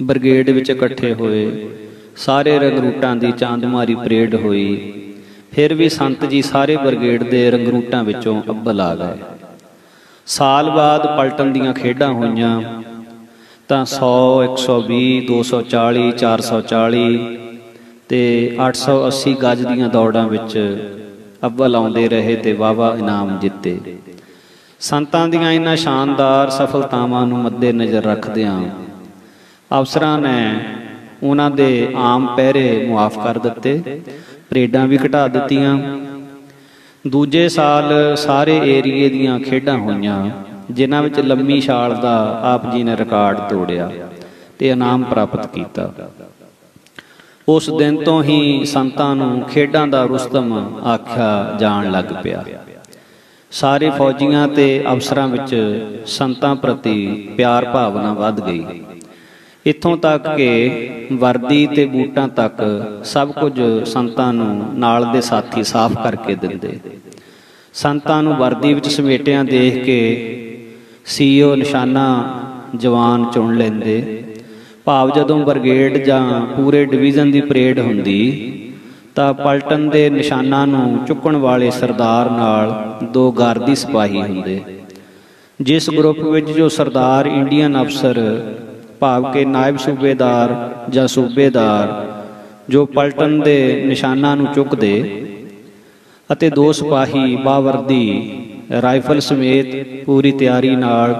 Speaker 1: ਬ੍ਰਿਗੇਡ ਵਿੱਚ ਇਕੱਠੇ ਹੋਏ। ਸਾਰੇ ਰੰਗਰੂਟਾਂ ਦੀ ਚਾਂਦਮਾਰੀ ਪਰੇਡ ਹੋਈ। ਫਿਰ ਵੀ ਸੰਤ ਜੀ ਸਾਰੇ ਬ੍ਰਿਗੇਡ ਦੇ ਰੰਗਰੂਟਾਂ ਵਿੱਚੋਂ ਅੱਵਲ ਆ ਗਏ। ਸਾਲ ਬਾਅਦ ਪਲਟਨ ਦੀਆਂ ਖੇਡਾਂ ਹੋਈਆਂ ਤਾਂ 100, 120, 240, 440 ਤੇ 880 ਗਜ ਦੀਆਂ ਦੌੜਾਂ ਵਿੱਚ ਅੱਵਲ ਆਉਂਦੇ ਰਹੇ ਤੇ ਵਾਹਵਾ ਇਨਾਮ ਜਿੱਤੇ। ਸੰਤਾਂ ਦੀਆਂ ਇਹਨਾਂ ਸ਼ਾਨਦਾਰ ਸਫਲਤਾਵਾਂ ਨੂੰ ਮੱਦੇ ਨਜ਼ਰ ਰੱਖਦਿਆਂ ਅਫਸਰਾਂ ਨੇ ਉਹਨਾਂ ਦੇ ਆਮ ਪਹਿਰੇ ਮੁਆਫ ਕਰ ਦਿੱਤੇ, ਪਰੇਡਾਂ ਵੀ ਘਟਾ ਦਿੱਤੀਆਂ। ਦੂਜੇ ਸਾਲ ਸਾਰੇ ਏਰੀਏ ਦੀਆਂ ਖੇਡਾਂ ਹੋਈਆਂ ਜਿਨ੍ਹਾਂ ਵਿੱਚ ਲੰਮੀ ਛਾਲ ਦਾ ਆਪ ਜੀ ਨੇ ਰਿਕਾਰਡ ਤੋੜਿਆ ਤੇ ਇਨਾਮ ਪ੍ਰਾਪਤ ਕੀਤਾ। ਉਸ ਦਿਨ ਤੋਂ ਹੀ ਸੰਤਾਂ ਨੂੰ ਖੇਡਾਂ ਦਾ ਰੁਸਤਮ ਆਖਿਆ ਜਾਣ ਲੱਗ ਪਿਆ। ਸਾਰੇ ਫੌਜੀਆਂ ਤੇ ਅਫਸਰਾਂ ਵਿੱਚ ਸੰਤਾਂ ਪ੍ਰਤੀ ਪਿਆਰ ਭਾਵਨਾ ਵੱਧ ਗਈ। ਇੱਥੋਂ ਤੱਕ ਕਿ ਵਰਦੀ ਤੇ ਬੂਟਾਂ ਤੱਕ ਸਭ ਕੁਝ ਸੰਤਾਂ ਨੂੰ ਨਾਲ ਦੇ ਸਾਥੀ ਸਾਫ਼ ਕਰਕੇ ਦਿੰਦੇ। ਸੰਤਾਂ ਨੂੰ ਵਰਦੀ ਵਿੱਚ ਸਮੇਟਿਆਂ ਦੇਖ ਕੇ ਸੀਓ ਨਿਸ਼ਾਨਾ ਜਵਾਨ ਚੁਣ ਲੈਂਦੇ। ਭਾਵ ਜਦੋਂ ਬ੍ਰਿਗੇਡ ਜਾਂ ਪੂਰੇ ਡਿਵੀਜ਼ਨ ਦੀ ਪਰੇਡ ਹੁੰਦੀ ਤਾਂ ਪਲਟਨ ਦੇ ਨਿਸ਼ਾਨਾਂ ਨੂੰ ਚੁੱਕਣ ਵਾਲੇ ਸਰਦਾਰ ਨਾਲ 2 ਗਾਰਦੀ ਸਿਪਾਹੀ ਹੁੰਦੇ। ਜਿਸ ਗਰੁੱਪ ਵਿੱਚ ਜੋ ਸਰਦਾਰ ਇੰਡੀਅਨ ਅਫਸਰ ਭਾਵ ਕਿ ਨਾਇਬ ਸੂਬੇਦਾਰ ਜਾਂ ਸੂਬੇਦਾਰ ਜੋ ਪਲਟਨ ਦੇ ਨਿਸ਼ਾਨਾਂ ਨੂੰ ਚੁੱਕਦੇ ਅਤੇ 2 ਸਿਪਾਹੀ ਬਾਵਰਦੀ ਰਾਈਫਲ ਸਮੇਤ ਪੂਰੀ ਤਿਆਰੀ ਨਾਲ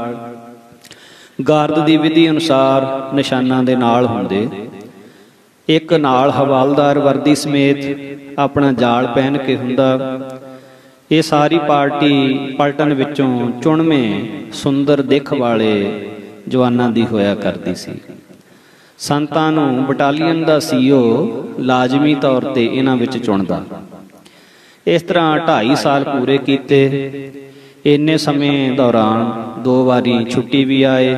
Speaker 1: ਗਾਰਦ ਦੀ ਵਿਧੀ ਅਨੁਸਾਰ ਨਿਸ਼ਾਨਾਂ ਦੇ ਨਾਲ ਹੁੰਦੇ। ਇੱਕ ਨਾਲ ਹਵਾਲਦਾਰ ਵਰਦੀ ਸਮੇਤ ਆਪਣਾ ਜਾਲ ਪਹਿਨ ਕੇ ਹੁੰਦਾ। ਇਹ ਸਾਰੀ ਪਾਰਟੀ ਪਲਟਨ ਵਿੱਚੋਂ ਚੁਣਵੇਂ ਸੁੰਦਰ ਦਿੱਖ ਵਾਲੇ ਜਵਾਨਾਂ ਦੀ ਹੋਇਆ ਕਰਦੀ ਸੀ। ਸੰਤਾਂ ਨੂੰ ਬਟਾਲੀਅਨ ਦਾ ਸੀਓ ਲਾਜ਼ਮੀ ਤੌਰ ਤੇ ਇਹਨਾਂ ਵਿੱਚ ਚੁਣਦਾ। ਇਸ ਤਰ੍ਹਾਂ 2.5 ਸਾਲ ਪੂਰੇ ਕੀਤੇ। ਇੰਨੇ ਸਮੇਂ ਦੌਰਾਨ 2 ਵਾਰੀ ਛੁੱਟੀ ਵੀ ਆਏ।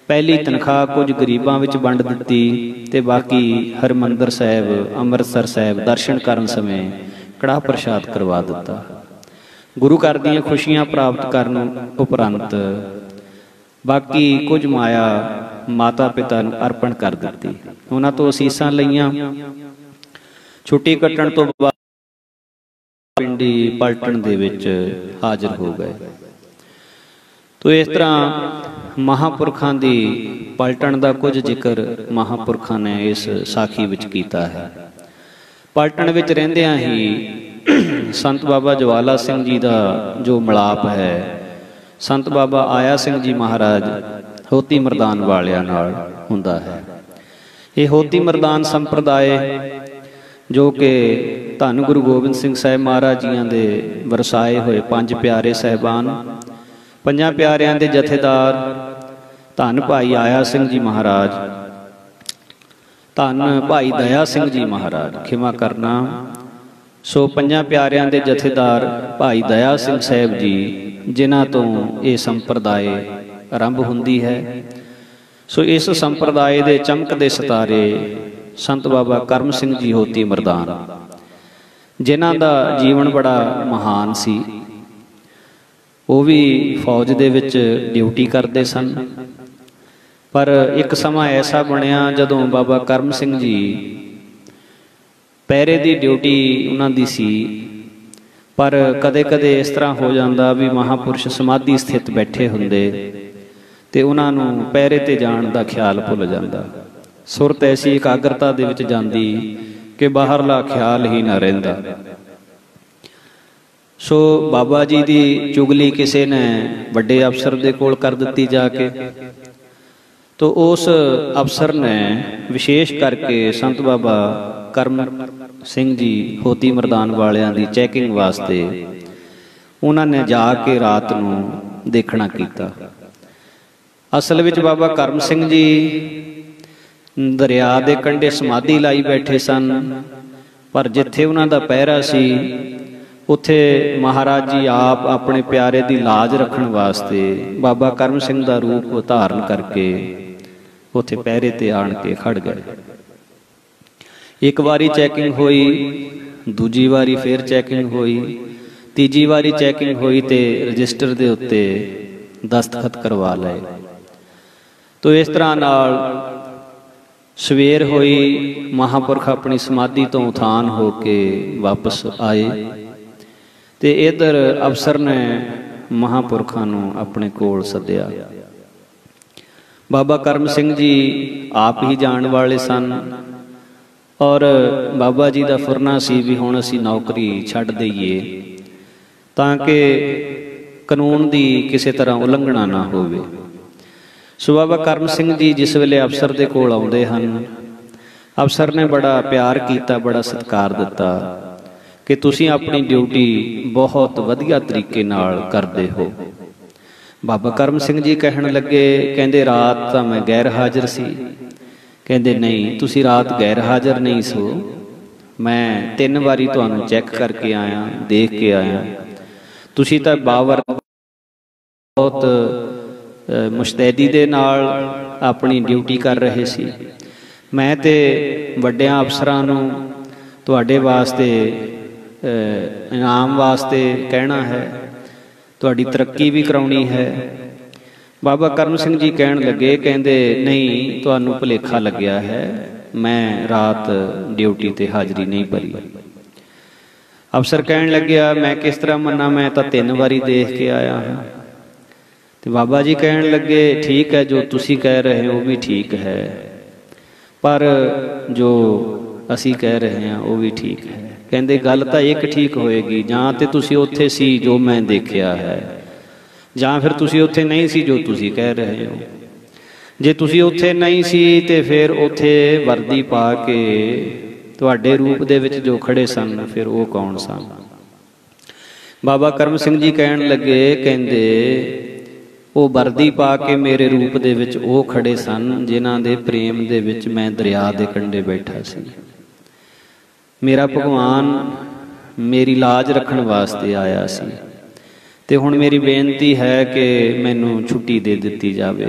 Speaker 1: ਪਹਿਲੀ ਤਨਖਾਹ ਕੁਝ ਗਰੀਬਾਂ ਵਿੱਚ ਵੰਡ ਦਿੱਤੀ ਤੇ ਬਾਕੀ ਹਰਿਮੰਦਰ ਸਾਹਿਬ ਅੰਮ੍ਰਿਤਸਰ ਸਾਹਿਬ ਦਰਸ਼ਨ ਕਰਨ ਸਮੇਂ ਕੜਾਹ ਪ੍ਰਸ਼ਾਦ ਕਰਵਾ ਦਿੱਤਾ। ਗੁਰੂ ਘਰ ਦੀਆਂ ਖੁਸ਼ੀਆਂ ਪ੍ਰਾਪਤ ਕਰਨ ਉਪਰੰਤ ਬਾਕੀ ਕੁਝ ਮਾਇਆ ਮਾਤਾ ਪਿਤਾ ਨੂੰ ਅਰਪਣ ਕਰ ਦਿੱਤੀ। ਉਹਨਾਂ ਤੋਂ ਅਸੀਸਾਂ ਲਈਆਂ। ਛੁੱਟੀ ਕੱਟਣ ਤੋਂ ਬਾਅਦ ਪਿੰਡੀ ਪਲਟਣ ਦੇ ਵਿੱਚ ਹਾਜ਼ਰ ਹੋ ਗਏ। ਤੋ ਇਸ ਤਰ੍ਹਾਂ ਮਹਾਂਪੁਰਖਾਂ ਦੀ ਪਲਟਣ ਦਾ ਕੁਝ ਜ਼ਿਕਰ ਮਹਾਂਪੁਰਖਾਂ ਨੇ ਇਸ ਸਾਖੀ ਵਿੱਚ ਕੀਤਾ ਹੈ। ਪਲਟਣ ਵਿੱਚ ਰਹਿੰਦਿਆਂ ਹੀ ਸੰਤ ਬਾਬਾ ਜਵਾਲਾ ਸਿੰਘ ਜੀ ਦਾ ਜੋ ਮਿਲਾਪ ਹੈ ਸੰਤ ਬਾਬਾ ਆਇਆ ਸਿੰਘ ਜੀ ਮਹਾਰਾਜ ਹੋਤੀ ਮਰਦਾਨ ਵਾਲਿਆਂ ਨਾਲ ਹੁੰਦਾ ਹੈ। ਇਹ ਹੋਤੀ ਮਰਦਾਨ ਸੰਪਰਦਾਇ ਜੋ ਕਿ ਧੰਨ ਗੁਰੂ ਗੋਬਿੰਦ ਸਿੰਘ ਸਾਹਿਬ ਮਹਾਰਾਜ ਜੀਆਂ ਦੇ ਵਰਸਾਏ ਹੋਏ 5 ਪਿਆਰੇ ਸਾਹਿਬਾਨ, 5 ਪਿਆਰਿਆਂ ਦੇ ਜਥੇਦਾਰ ਧੰਨ ਭਾਈ ਆਇਆ ਸਿੰਘ ਜੀ ਮਹਾਰਾਜ, ਧੰਨ ਭਾਈ ਦਇਆ ਸਿੰਘ ਜੀ ਮਹਾਰਾਜ, ਖਿਮਾ ਕਰਨਾ, ਸੋ 5 ਪਿਆਰਿਆਂ ਦੇ ਜਥੇਦਾਰ ਭਾਈ ਦਇਆ ਸਿੰਘ ਸਾਹਿਬ ਜੀ ਜਿਨ੍ਹਾਂ ਤੋਂ ਇਹ ਸੰਪਰਦਾਇ ਆਰੰਭ ਹੁੰਦੀ ਹੈ। ਸੋ ਇਸ ਸੰਪਰਦਾਇ ਦੇ ਚਮਕਦੇ ਸਿਤਾਰੇ ਸੰਤ ਬਾਬਾ ਕਰਮ ਸਿੰਘ ਜੀ ਹੋਤੀ ਮਰਦਾਨ, ਜਿਨ੍ਹਾਂ ਦਾ ਜੀਵਨ ਬੜਾ ਮਹਾਨ ਸੀ। ਉਹ ਵੀ ਫੌਜ ਦੇ ਵਿੱਚ ਡਿਊਟੀ ਕਰਦੇ ਸਨ। ਪਰ ਇੱਕ ਸਮਾਂ ਐਸਾ ਬਣਿਆ ਜਦੋਂ ਬਾਬਾ ਕਰਮ ਸਿੰਘ ਜੀ ਪਹਿਰੇ ਦੀ ਡਿਊਟੀ ਉਹਨਾਂ ਦੀ ਸੀ, ਪਰ ਕਦੇ-ਕਦੇ ਇਸ ਤਰ੍ਹਾਂ ਹੋ ਜਾਂਦਾ ਵੀ ਮਹਾਂਪੁਰਸ਼ ਸਮਾਧੀ ਸਥਿਤ ਬੈਠੇ ਹੁੰਦੇ ਤੇ ਉਹਨਾਂ ਨੂੰ ਪਹਿਰੇ ਤੇ ਜਾਣ ਦਾ ਖਿਆਲ ਭੁੱਲ ਜਾਂਦਾ। ਸੁਰਤ ਐਸੀ ਇਕਾਗਰਤਾ ਦੇ ਵਿੱਚ ਜਾਂਦੀ ਕਿ ਬਾਹਰਲਾ ਖਿਆਲ ਹੀ ਨਾ ਰਹਿੰਦਾ। ਸੋ ਬਾਬਾ ਜੀ ਦੀ ਚੁਗਲੀ ਕਿਸੇ ਨੇ ਵੱਡੇ ਅਫਸਰ ਦੇ ਕੋਲ ਕਰ ਦਿੱਤੀ ਜਾ ਕੇ। ਤੋ ਉਸ ਅਫਸਰ ਨੇ ਵਿਸ਼ੇਸ਼ ਕਰਕੇ ਸੰਤ ਬਾਬਾ ਕਰਮ ਸਿੰਘ ਜੀ ਹੋਤੀ ਮਰਦਾਨ ਵਾਲਿਆਂ ਦੀ ਚੈਕਿੰਗ ਵਾਸਤੇ ਉਹਨਾਂ ਨੇ ਜਾ ਕੇ ਰਾਤ ਨੂੰ ਦੇਖਣਾ ਕੀਤਾ। ਅਸਲ ਵਿੱਚ ਬਾਬਾ ਕਰਮ ਸਿੰਘ ਜੀ ਦਰਿਆ ਦੇ ਕੰਢੇ ਸਮਾਧੀ ਲਾਈ ਬੈਠੇ ਸਨ, ਪਰ ਜਿੱਥੇ ਉਹਨਾਂ ਦਾ ਪਹਿਰਾ ਸੀ ਉੱਥੇ ਮਹਾਰਾਜ ਜੀ ਆਪ ਆਪਣੇ ਪਿਆਰੇ ਦੀ ਲਾਜ ਰੱਖਣ ਵਾਸਤੇ ਬਾਬਾ ਕਰਮ ਸਿੰਘ ਦਾ ਰੂਪ ਧਾਰਨ ਕਰਕੇ ਉੱਥੇ ਪਹਿਰੇ ਤੇ ਆਣ ਕੇ ਖੜ ਗਏ। ਇੱਕ ਵਾਰੀ ਚੈਕਿੰਗ ਹੋਈ, ਦੂਜੀ ਵਾਰੀ ਫਿਰ ਚੈਕਿੰਗ ਹੋਈ, ਤੀਜੀ ਵਾਰੀ ਚੈਕਿੰਗ ਹੋਈ ਤੇ ਰਜਿਸਟਰ ਦੇ ਉੱਤੇ ਦਸਤਖਤ ਕਰਵਾ ਲਏ। ਤੋ ਇਸ ਤਰ੍ਹਾਂ ਨਾਲ ਸਵੇਰ ਹੋਈ, ਮਹਾਂਪੁਰਖ ਆਪਣੀ ਸਮਾਧੀ ਤੋਂ ਉਥਾਨ ਹੋ ਕੇ ਵਾਪਸ ਆਏ ਤੇ ਇੱਧਰ ਅਫਸਰ ਨੇ ਮਹਾਂਪੁਰਖਾਂ ਨੂੰ ਆਪਣੇ ਕੋਲ ਸੱਦਿਆ। ਬਾਬਾ ਕਰਮ ਸਿੰਘ ਜੀ ਆਪ ਹੀ ਜਾਣ ਵਾਲੇ ਸਨ ਔਰ ਬਾਬਾ ਜੀ ਦਾ ਫੁਰਨਾ ਸੀ ਵੀ ਹੁਣ ਅਸੀਂ ਨੌਕਰੀ ਛੱਡ ਦਈਏ ਤਾਂ ਕਿ ਕਾਨੂੰਨ ਦੀ ਕਿਸੇ ਤਰ੍ਹਾਂ ਉਲੰਘਣਾ ਨਾ ਹੋਵੇ। ਸੋ ਬਾਬਾ ਕਰਮ ਸਿੰਘ ਜੀ ਜਿਸ ਵੇਲੇ ਅਫਸਰ ਦੇ ਕੋਲ ਆਉਂਦੇ ਹਨ, ਅਫਸਰ ਨੇ ਬੜਾ ਪਿਆਰ ਕੀਤਾ, ਬੜਾ ਸਤਿਕਾਰ ਦਿੱਤਾ ਕਿ ਤੁਸੀਂ ਆਪਣੀ ਡਿਊਟੀ ਬਹੁਤ ਵਧੀਆ ਤਰੀਕੇ ਨਾਲ ਕਰਦੇ ਹੋ। ਬਾਬਾ ਕਰਮ ਸਿੰਘ ਜੀ ਕਹਿਣ ਲੱਗੇ, ਕਹਿੰਦੇ ਰਾਤ ਤਾਂ ਮੈਂ ਗੈਰ ਹਾਜ਼ਰ ਸੀ। ਕਹਿੰਦੇ ਨਹੀਂ, ਤੁਸੀਂ ਰਾਤ ਗੈਰ ਹਾਜ਼ਰ ਨਹੀਂ ਸੋ, ਮੈਂ 3 ਵਾਰੀ ਤੁਹਾਨੂੰ ਚੈੱਕ ਕਰਕੇ ਆਇਆ, ਦੇਖ ਕੇ ਆਇਆ, ਤੁਸੀਂ ਤਾਂ ਬਾਵਰ ਬਹੁਤ ਮੁਸ਼ਤੈਦੀ ਦੇ ਨਾਲ ਆਪਣੀ ਡਿਊਟੀ ਕਰ ਰਹੇ ਸੀ। ਮੈਂ ਤੇ ਵੱਡਿਆਂ ਅਫਸਰਾਂ ਨੂੰ ਤੁਹਾਡੇ ਵਾਸਤੇ ਇਨਾਮ ਵਾਸਤੇ ਕਹਿਣਾ ਹੈ, ਤੁਹਾਡੀ ਤਰੱਕੀ ਵੀ ਕਰਾਉਣੀ ਹੈ। बाबा करम सिंह जी कहन लगे, कहते नहीं तुहानू भुलेखा लग्या है, मैं रात ड्यूटी ते हाज़री नहीं भरी। अफसर कहन लग्या मैं किस तरह मन्ना, मैं तो 3 वारी देख के आया हाँ। तो बाबा जी कहन लगे ठीक है, जो तुसी कह रहे हो भी ठीक है, पर जो असी कह रहे हैं वो भी ठीक है। कहते गल तो एक ठीक होएगी, जां ते तुसी उत्थे सी जो मैं देखिया है, जां फिर तुसी उत्थे नहीं सी जो तुसी कह रहे हो। जे तुसी उत्थे नहीं सी ते फिर उत्थे वर्दी पा के तुहाडे रूप दे विच जो खड़े सन फिर वो कौन सन। बाबा करम सिंह जी कहन लगे, कहंदे वो वर्दी पा के मेरे रूप दे विच वो खड़े सन जिन्हां दे प्रेम दे विच मैं दरिया दे कंढे बैठा सी। मेरा भगवान मेरी लाज रखण वास्ते आया सी ते हुण मेरी बेनती है कि मैनू छुट्टी दे दित्ती जावे,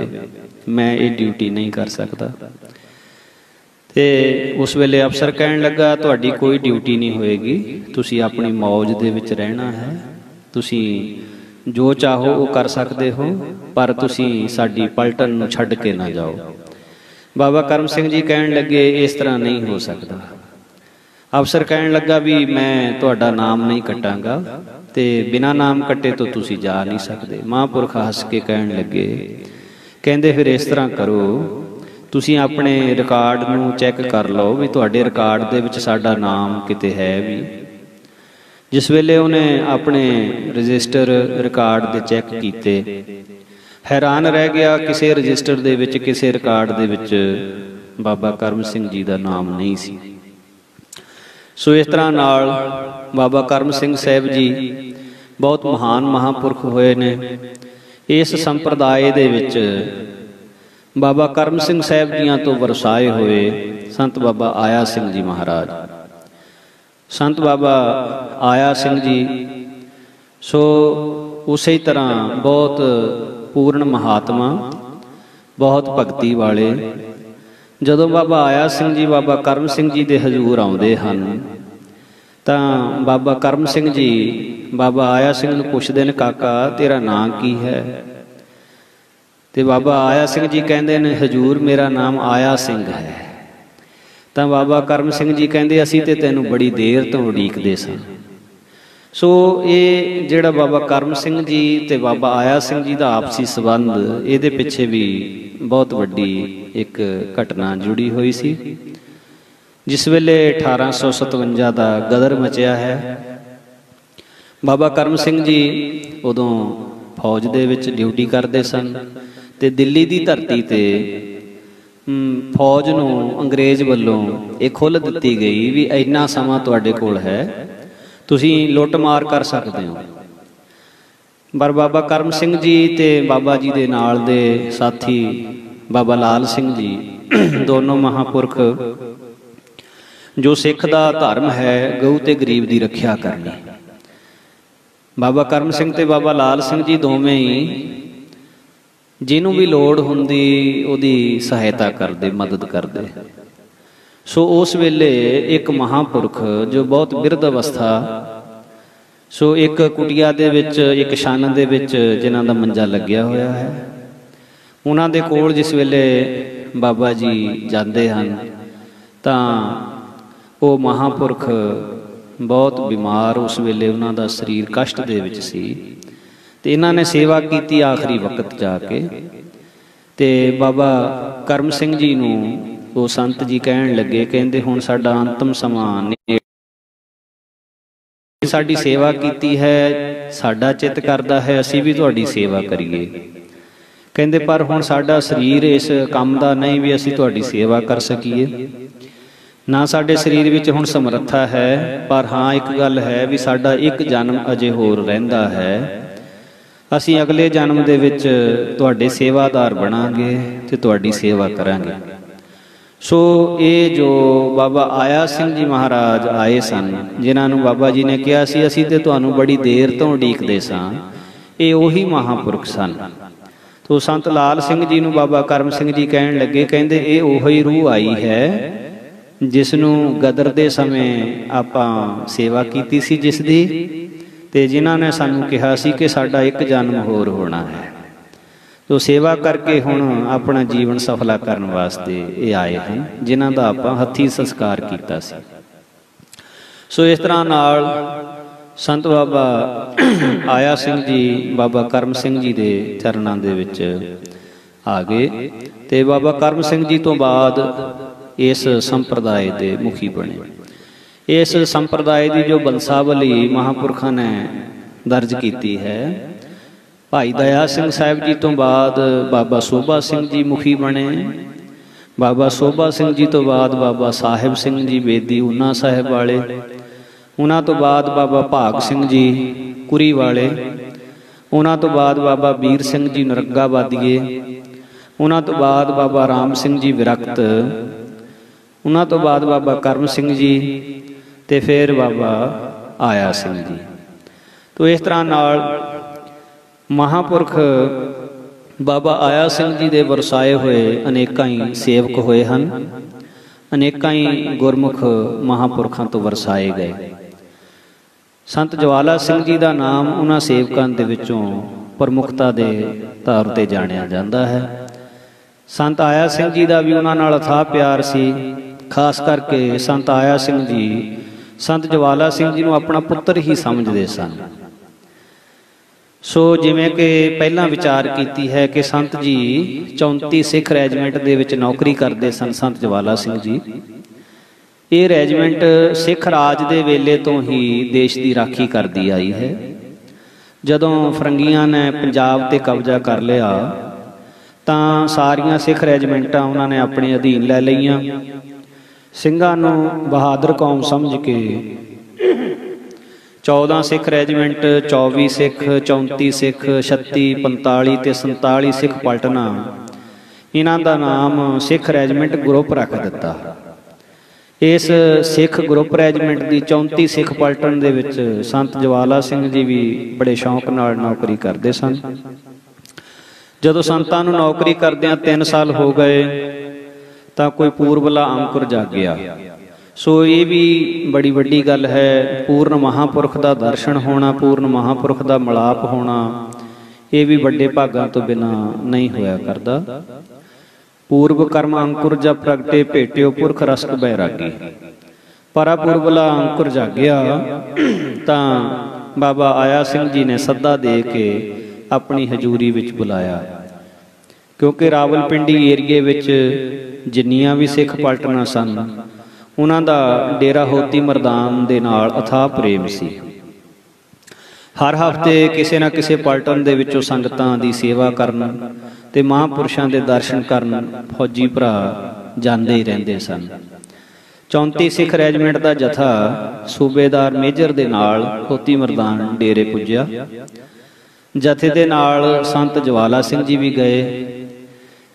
Speaker 1: मैं ये ड्यूटी नहीं कर सकता। ते उस वेले अफसर कहन लगा तुहाडी कोई ड्यूटी नहीं होएगी, तुसी अपनी मौज दे विच रहना है, तुसी जो चाहो वो कर सकते हो, पर तुसी साडी पलटन नूं छड्ड के ना जाओ। बाबा करम सिंह जी कहन लगे इस तरह नहीं हो सकता। अफसर कहन लगा भी मैं तुहाडा नाम नहीं कटांगा ते बिना नाम कटे तो तुसी जा नहीं सकते। महापुरख हस के कहन लगे, कहंदे फिर इस तरह करो, तुसी अपने रिकॉर्ड नूं चैक कर लो भी तुहाडे रिकॉर्ड दे विच साडा नाम किते है भी। जिस वेले उन्हें अपने रजिस्टर रिकॉर्ड दे चैक कीते, हैरान रह गया, किसी रजिस्टर दे विच किसी रिकॉर्ड दे विच बाबा करम सिंह जी दा नाम नहीं सी। सो इस तरह नाल बाबा करम सिंह साहब जी बहुत महान महापुरख होए ने। इस संप्रदाय दे विच बाबा करम सिंह साहब जियां तो वरसाए हुए संत बाबा आया सिंह जी महाराज, संत बाबा आया सिंह जी सो उसी तरह बहुत पूर्ण महात्मा, बहुत भगती वाले। जदों बाबा आया सिंह जी बाबा करम सिंह जी दे हजूर आउंदे हन तां बाबा करम सिंह जी बाबा आया सिंह नूं पुछदे ने, काका तेरा नाम की है? ते बाबा आया सिंह जी कहंदे ने, हजूर मेरा नाम आया सिंह है। तां बाबा करम सिंह जी कहंदे असीं ते तैनूं बड़ी देर तो उड़ीकदे सां। सो ये जिहड़ा बाबा करम सिंह जी ते बाबा आया सिंह जी दा आपसी संबंध, इहदे पिछे भी बहुत वड्डी एक घटना जुड़ी हुई सी। जिस वेले 1857 का गदर मचिया है, बाबा करम सिंह जी उदों फौज दे विच ड्यूटी करते सन ते दिल्ली की धरती ते फौज नूं अंग्रेज वल्लों ये खुल दिती गई भी इन्ना समा तुहाडे कोल है, तुसीं लुट मार कर सकते हो। पर बाबा करम सिंह जी ते बाबा जी दे नाल दे साथी बाबा लाल सिंह जी दोनों महापुरख जो सिख दा धर्म है गऊ ते गरीब दी रखिया करनी। बाबा करम सिंह ते बाबा लाल सिंह जी दोवें ही जिन्हों भी लोड़ हुंदी उहदी सहायता करते, मदद करते। सो उस वेले एक महापुरख जो बहुत बिरध अवस्था, सो एक कुटिया दे विच एक छान दे विच जिन्हां दा मंजा लग्या होया है, उन्हां दे कोल जिस वेले बाबा जी जाते हैं तां वो महापुरख बहुत बीमार, उस वेले उन्हां दा शरीर कष्ट दे विच सी ते इन्हां ने सेवा की आखिरी वक्त जाके। ते बाबा करम सिंह जी नूं वो संत जी कहन लगे, कहंदे हुण साडा अंतिम समा ने, साडी सेवा कीती है, साडा चित करदा है असीं भी तुहाडी सेवा करिए। कहंदे पर हुण साडा शरीर इस काम दा नहीं भी असीं तुहाडी सेवा कर सकीए, ना साडे शरीर विच हुण समर्था है। पर हाँ एक गल है भी साडा एक जन्म अजे होर रहिंदा है, असीं अगले जन्म दे विच तुहाडे सेवादार बनांगे ते तुहाडी सेवा करांगे। सो ये जो बाबा आया सिंह जी महाराज आए सन, जिन्हां नूं बाबा जी ने कहा सी असीं ते तुहानूं बड़ी देर तो उड़ीकदे सां, ये उही महापुरख सन। तो संत लाल सिंह जी नूं बाबा करम सिंह जी कहन लगे, कहंदे ये उही रूह आई है जिसनूं गदर दे समय आपां सेवा कीती सी जिसदी, ते जिन्हां ने सानूं कहा सी कि साडा एक जन्म होर होना है। तो सेवा करके हुण अपना जीवन सफला करन वास्ते ये आए हैं, जिन्हां दा आपां हत्थी संस्कार कीता सी। सो इस तरह नाल संत बाबा आया सिंह जी बाबा करम सिंह जी दे चरनां दे विच आ गए ते बाबा करम सिंह जी तो बाद इस संप्रदाय दे मुखी बने। इस संप्रदाय की जो बंसावली महापुरखों ने दर्ज की है, भाई दया सिंह साहब जी तो बाद बाबा सोभा सिंह जी मुखी बने। बाबा सोभा सिंह जी तो बाद बाबा साहिब सिंह जी बेदी ऊना साहिब वाले, उन्हां तो बाद बाबा भाग सिंह जी कुरी वाले, उन्हां तो बाद बाबा बीर सिंह जी नरगा वादिए, उन्हां तो बाद बाबा राम सिंह जी विरक्त, उन्हां तो बाद बाबा करम सिंह जी ते फिर बाबा आया सिंह जी। तो इस तरह नाल महापुरख बाबा आया सिंह जी दे वरसाए हुए अनेकां ही सेवक होए हन, अनेकां ही गुरमुख महापुरखों तो वरसाए गए। संत जवाला सिंह जी का नाम उन्हां सेवकां दे विचों प्रमुखता के तौर पर जानिया जाता है। संत आया सिंह जी का भी उन्हां नाल अथाह प्यार सी। खास करके संत आया सिंह जी संत जवाला सिंह जी नूं अपना पुत्र ही समझते सन। सो जिवें कि पहलां विचार कीती है कि संत जी 34 सिख रैजीमेंट दे विच नौकरी करते सन। संत जवाला सिंह जी ये रैजीमेंट सिख राज दे वेले तो ही देश की राखी करती आई है। जदों फरंगियां ने पंजाब ते कब्जा कर लिया तां सारियां सिख रैजीमेंटां उन्होंने अपने अधीन लै लईआं। ਸਿੰਘਾਂ ਨੂੰ बहादुर कौम समझ के 14 सिख रैजीमेंट, 24 सिख, 34 सिख, 36, 45 ते 47 सिख पलटना, इन्हां दा नाम सिख रैजीमेंट ग्रुप रख दिता। इस सिख ग्रुप रैजीमेंट की 34 सिख पलटन दे विच संत जवाला सिंह जी भी बड़े शौक नाल नौकरी करते सन। जदों संतां नूं नौकरी करदिआं 3 साल हो गए तां कोई पूर्वला अंकुर जागिया। सो ये भी बड़ी वड्डी गल है। पूर्ण महापुरख का दर्शन होना, पूर्ण महापुरख का मिलाप होना, ये भी बड़े भागां तो बिना नहीं होया करदा। पूर्व कर्म अंकुर जब प्रगटे भेटियो पुरख रसक बैरागी। परा पूर्वला अंकुर जागिया तां बाबा आया सिंह जी ने सद्दा दे के अपनी हजूरी विच बुलाया। क्योंकि रावलपिंडी एरिए विच जिन्नियां भी सिख पलटना सन, उन्हां दा डेरा होती मरदान दे नाल अथाह प्रेम सी। हर हफ्ते किसी ना किसी पलटन दे विचों संगतां दी सेवा करन ते महापुरुषां दे दर्शन करन फौजी भरा जांदे ही रहिंदे सन। 34 सिख रैजीमेंट का जथा सूबेदार मेजर दे नाल होती मरदान डेरे पुज्या। जथे दे नाल संत जवाला सिंह जी भी गए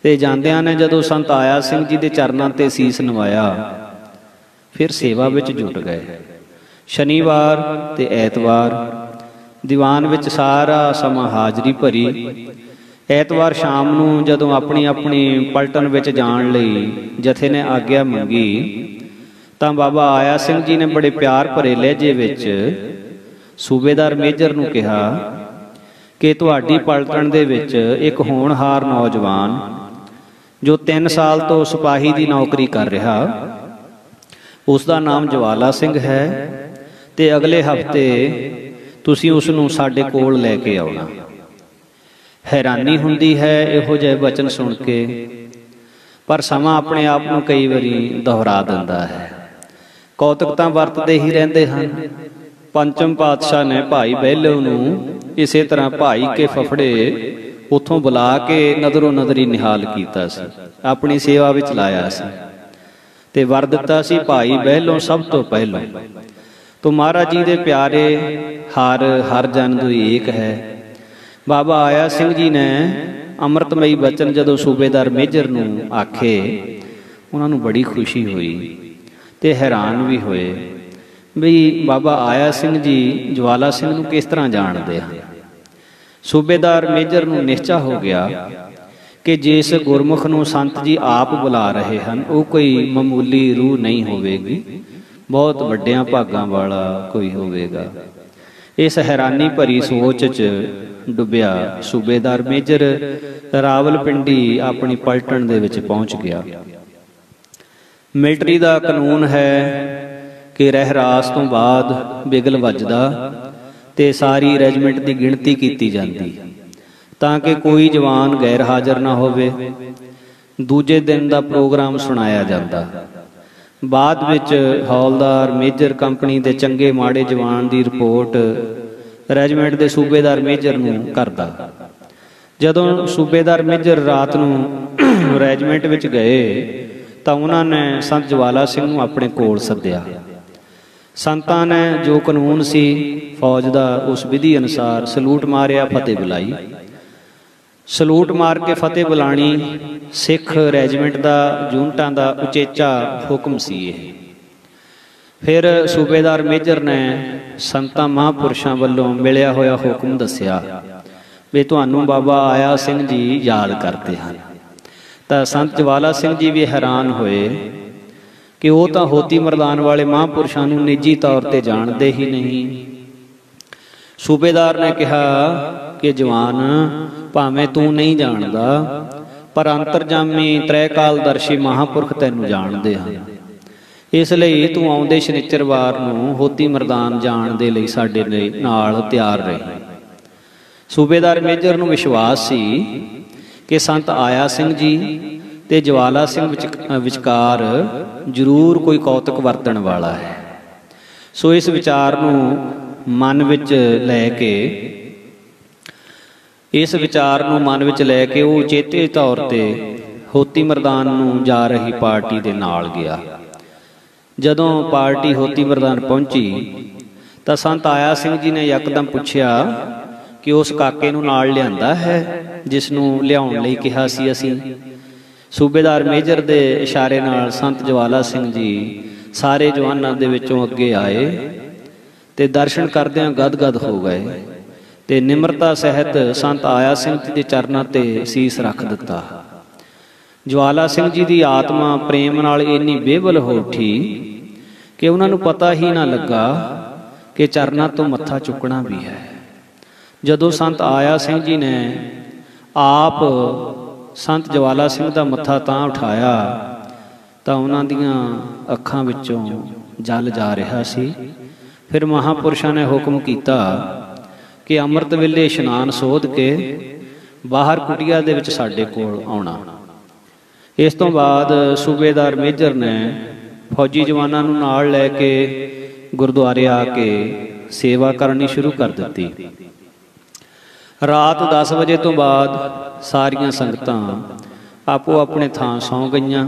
Speaker 1: ते जांदियां ने जदों संत आया सिंह जी दे चरनां ते सीस नवाया, फिर सेवा विच जुट गए। शनिवार ते ऐतवार दीवान विच सारा समा हाजरी भरी। ऐतवार शाम नूं जदों अपनी अपनी पलटन विच जाण लई जथे ने आग्या मंगी तां बाबा आया सिंह जी ने बड़े प्यार भरे लहजे विच सूबेदार मेजर नूं कहा कि तुहाडी पलटन दे विच एक होनहार नौजवान जो 3 साल तो सिपाही की नौकरी कर रहा, उसका नाम जवाला सिंह है ते अगले हफ्ते तुसीं उसनूं साडे कोल लैके आउणा। हैरानी हुंदी है इहो जिहे वचन सुन के, पर समा अपने आप नूं कई वारी दोहरा दिंदा है। कौतुक तां वरतदे ही रहिंदे हन। पंचम पातशाह ने भाई बहलो नूं इसे तरह भाई के फफड़े उथों बुला के नदरों नदरी निहाल कीता सी, अपनी सेवा विच लाया सी ते वर दिता सी भाई बहलों सब तो पहलों। तो महाराज जी दे प्यारे हर हर जन दुई एक है। बाबा आया सिंह जी ने अमृतमई बचन जदों सूबेदार मेजर नूं आखे, उन्हां नूं बड़ी खुशी हुई ते हैरान भी होए भी बाबा आया सिंह जी जवाला सिंह नूं किस तरह जानते हैं। सूबेदार मेजर नूं निश्चा हो गया कि जिस गुरमुख नूं संत जी आप बुला रहे हैं वो कोई मामूली रूह नहीं होवेगी, बहुत वड्डियां भागां वाला कोई होवेगा। इस हैरानी भरी सोच च डुबिया सूबेदार मेजर रावलपिंडी अपनी पलटन दे विच पहुंच गया। मिलटरी का कानून है कि रहरास तो बाद बिगल वजदा ते सारी रैजीमेंट की गिणती की जाती ताकि कोई जवान गैर हाज़र ना होवे। दूजे दिन का प्रोग्राम सुनाया जाता। बाद विच हौलदार मेजर कंपनी के चंगे माड़े जवान की रिपोर्ट रैजीमेंट के सूबेदार मेजर नूं करदा। जदों सूबेदार मेजर रात नूं रैजीमेंट विच गए तो उन्होंने संत ज्वाला सिंह नूं अपने कोल सद्दिया। संतां ने जो कानून सी फौज का उस विधि अनुसार सलूट मारिया, फतेह बुलाई। सलूट मार के फतेह बुलानी सिख रैजीमेंट का यूनिटां का उचेचा हुक्म सी। फिर सूबेदार मेजर ने संतां महापुरुषों वालों मिलिया होया हुक्म दस्या भी तुहानूं बाबा आया सिंह जी याद करते हैं। तो संत ज्वाला सिंह जी भी हैरान होए कि वो तो होती मरदान वाले महापुरुषों नूं निजी तौर पर जानते ही नहीं। सूबेदार ने कहा कि जवान भावें तू नहीं जानता पर अंतरजामी त्रैकालदर्शी महापुरख तैनूं जानते हैं, इसलिए तू आउंदे शनिचरवार नूं होती मरदान जाण दे लई साडे नाल तैयार रही। सूबेदार मेजर नूं विश्वास सी कि संत आया सिंह जी ते ज्वाला सिंह विचकार जरूर कोई कौतक वरतण वाला है। सो इस विचार नूं मन विच लैके वो चेते तौर पर होती मरदान नूं जा रही पार्टी दे नाल गया। जदों पार्टी होती मरदान पहुंची तो संत आया सिंह जी ने यकदम पूछया कि उस काके नूं नाल लिआंदा है जिसनूं लिआउण लई कहा सी असीं। सूबेदार मेजर दे इशारे नाल संत ज्वाला सिंह जी सारे जवानां दे विचों अगे आए ते दर्शन करदिआं गदगद हो गए ते निमरता सहित संत आया सिंह जी के चरणों ते सीस रख दिता। ज्वाला सिंह जी की आत्मा प्रेम नाल इन्नी बेबल हो उठी कि उन्होंने पता ही ना लगा कि चरणों तो मत्था चुकना भी है। जदों संत आया सिंह जी ने आप संत ज्वाला सिंह का मत्था तां उठाया तो उन्हां दियां अखां विचों जल जा रहा सी। फिर महापुरुषों ने हुक्म किया कि अमृत वेले इशनान सोध के बाहर कुटिया दे विच साडे कोल आउणा। इस तो बाद सूबेदार मेजर ने फौजी जवानों नूं नाल लैके गुरुद्वारे आके सेवा करनी शुरू कर दी। रात 10 बजे तो बाद सारियां संगतां आपो अपने थां सौ गईयां,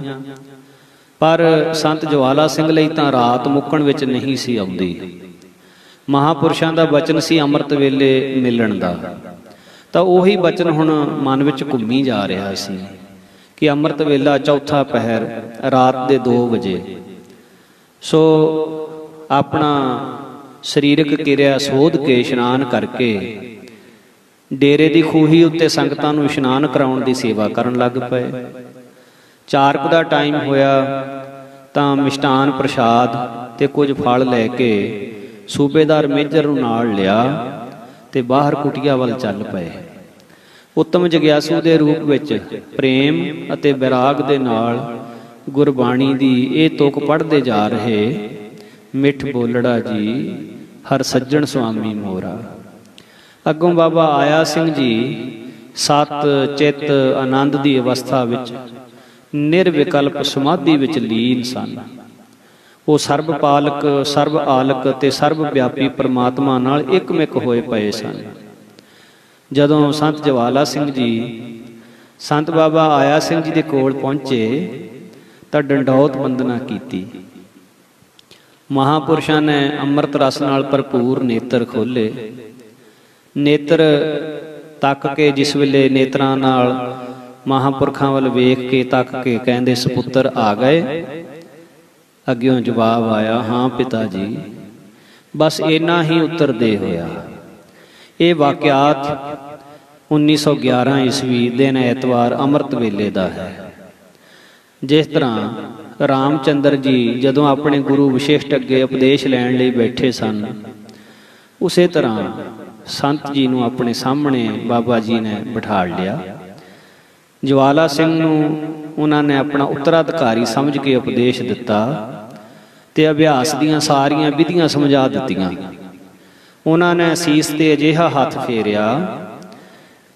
Speaker 1: पर संत ज्वाला सिंह लई तां रात मुक्कण विच नहीं सी आउंदी। महापुरुषों का बचन सी अमृत वेले मिलण दा, तो उही बचन हुण मन विच घुम्मी जा रहा सी कि अमृत वेला चौथा पहर रात के 2 बजे। सो अपना शरीरक किरिया सोध के इशनान करके डेरे की खूही उत्ते संगतां नूं इशनान कराउण दी सेवा करन लग पए। 4 का टाइम होया तां मिष्टान प्रसाद ते कुछ फल लैके सूबेदार मेजर नूं नाल लिया ते बाहर कुटिया वाल चल पए। उत्तम जग्यासू दे रूप विच प्रेम अते बैराग दे नाल गुरबाणी दी ये तुक पढ़ते जा रहे, मिठ बोलड़ा जी हर सज्जण स्वामी मोरा। अगों बाबा आया सिंह जी सत चित आनंद की अवस्था विच निर्विकल्प समाधि विच लीन सन। वो सर्व पालक सर्व आलक ते सर्व व्यापी परमात्मा नाल एकमिक होए पए सन। जदों संत ज्वाला सिंह जी संत बाबा आया सिंह जी के कोल पहुंचे तो डंडौत वंदना की। महापुरुषों ने अमृत रस नाल भरपूर नेत्र खोले। नेत्र तक के जिस वेले नेत्रां नाल महापुरखों वाल वेख के तक के कहंदे सपुत्र आ गए। अग्यों जवाब आया हाँ पिता जी, बस इन्ना ही उत्तर दे होया। ये वाकियात 1911 ईस्वी दिन एतवार अमृत वेले का है। जिस तरह रामचंद्र जी जदों अपने गुरु विशिष्ट अगे उपदेश लैण लई बैठे सन, उस तरह संत जी नूं अपने सामने बाबा जी ने बिठा लिया। ज्वाला सिंह नूं उन्हां ने अपना उत्तराधिकारी समझ के उपदेश दिता ते अभ्यास दीआं सारियां विधियां समझा दित्तियां। उन्हां ने सीस ते अजिहा हथ फेरिया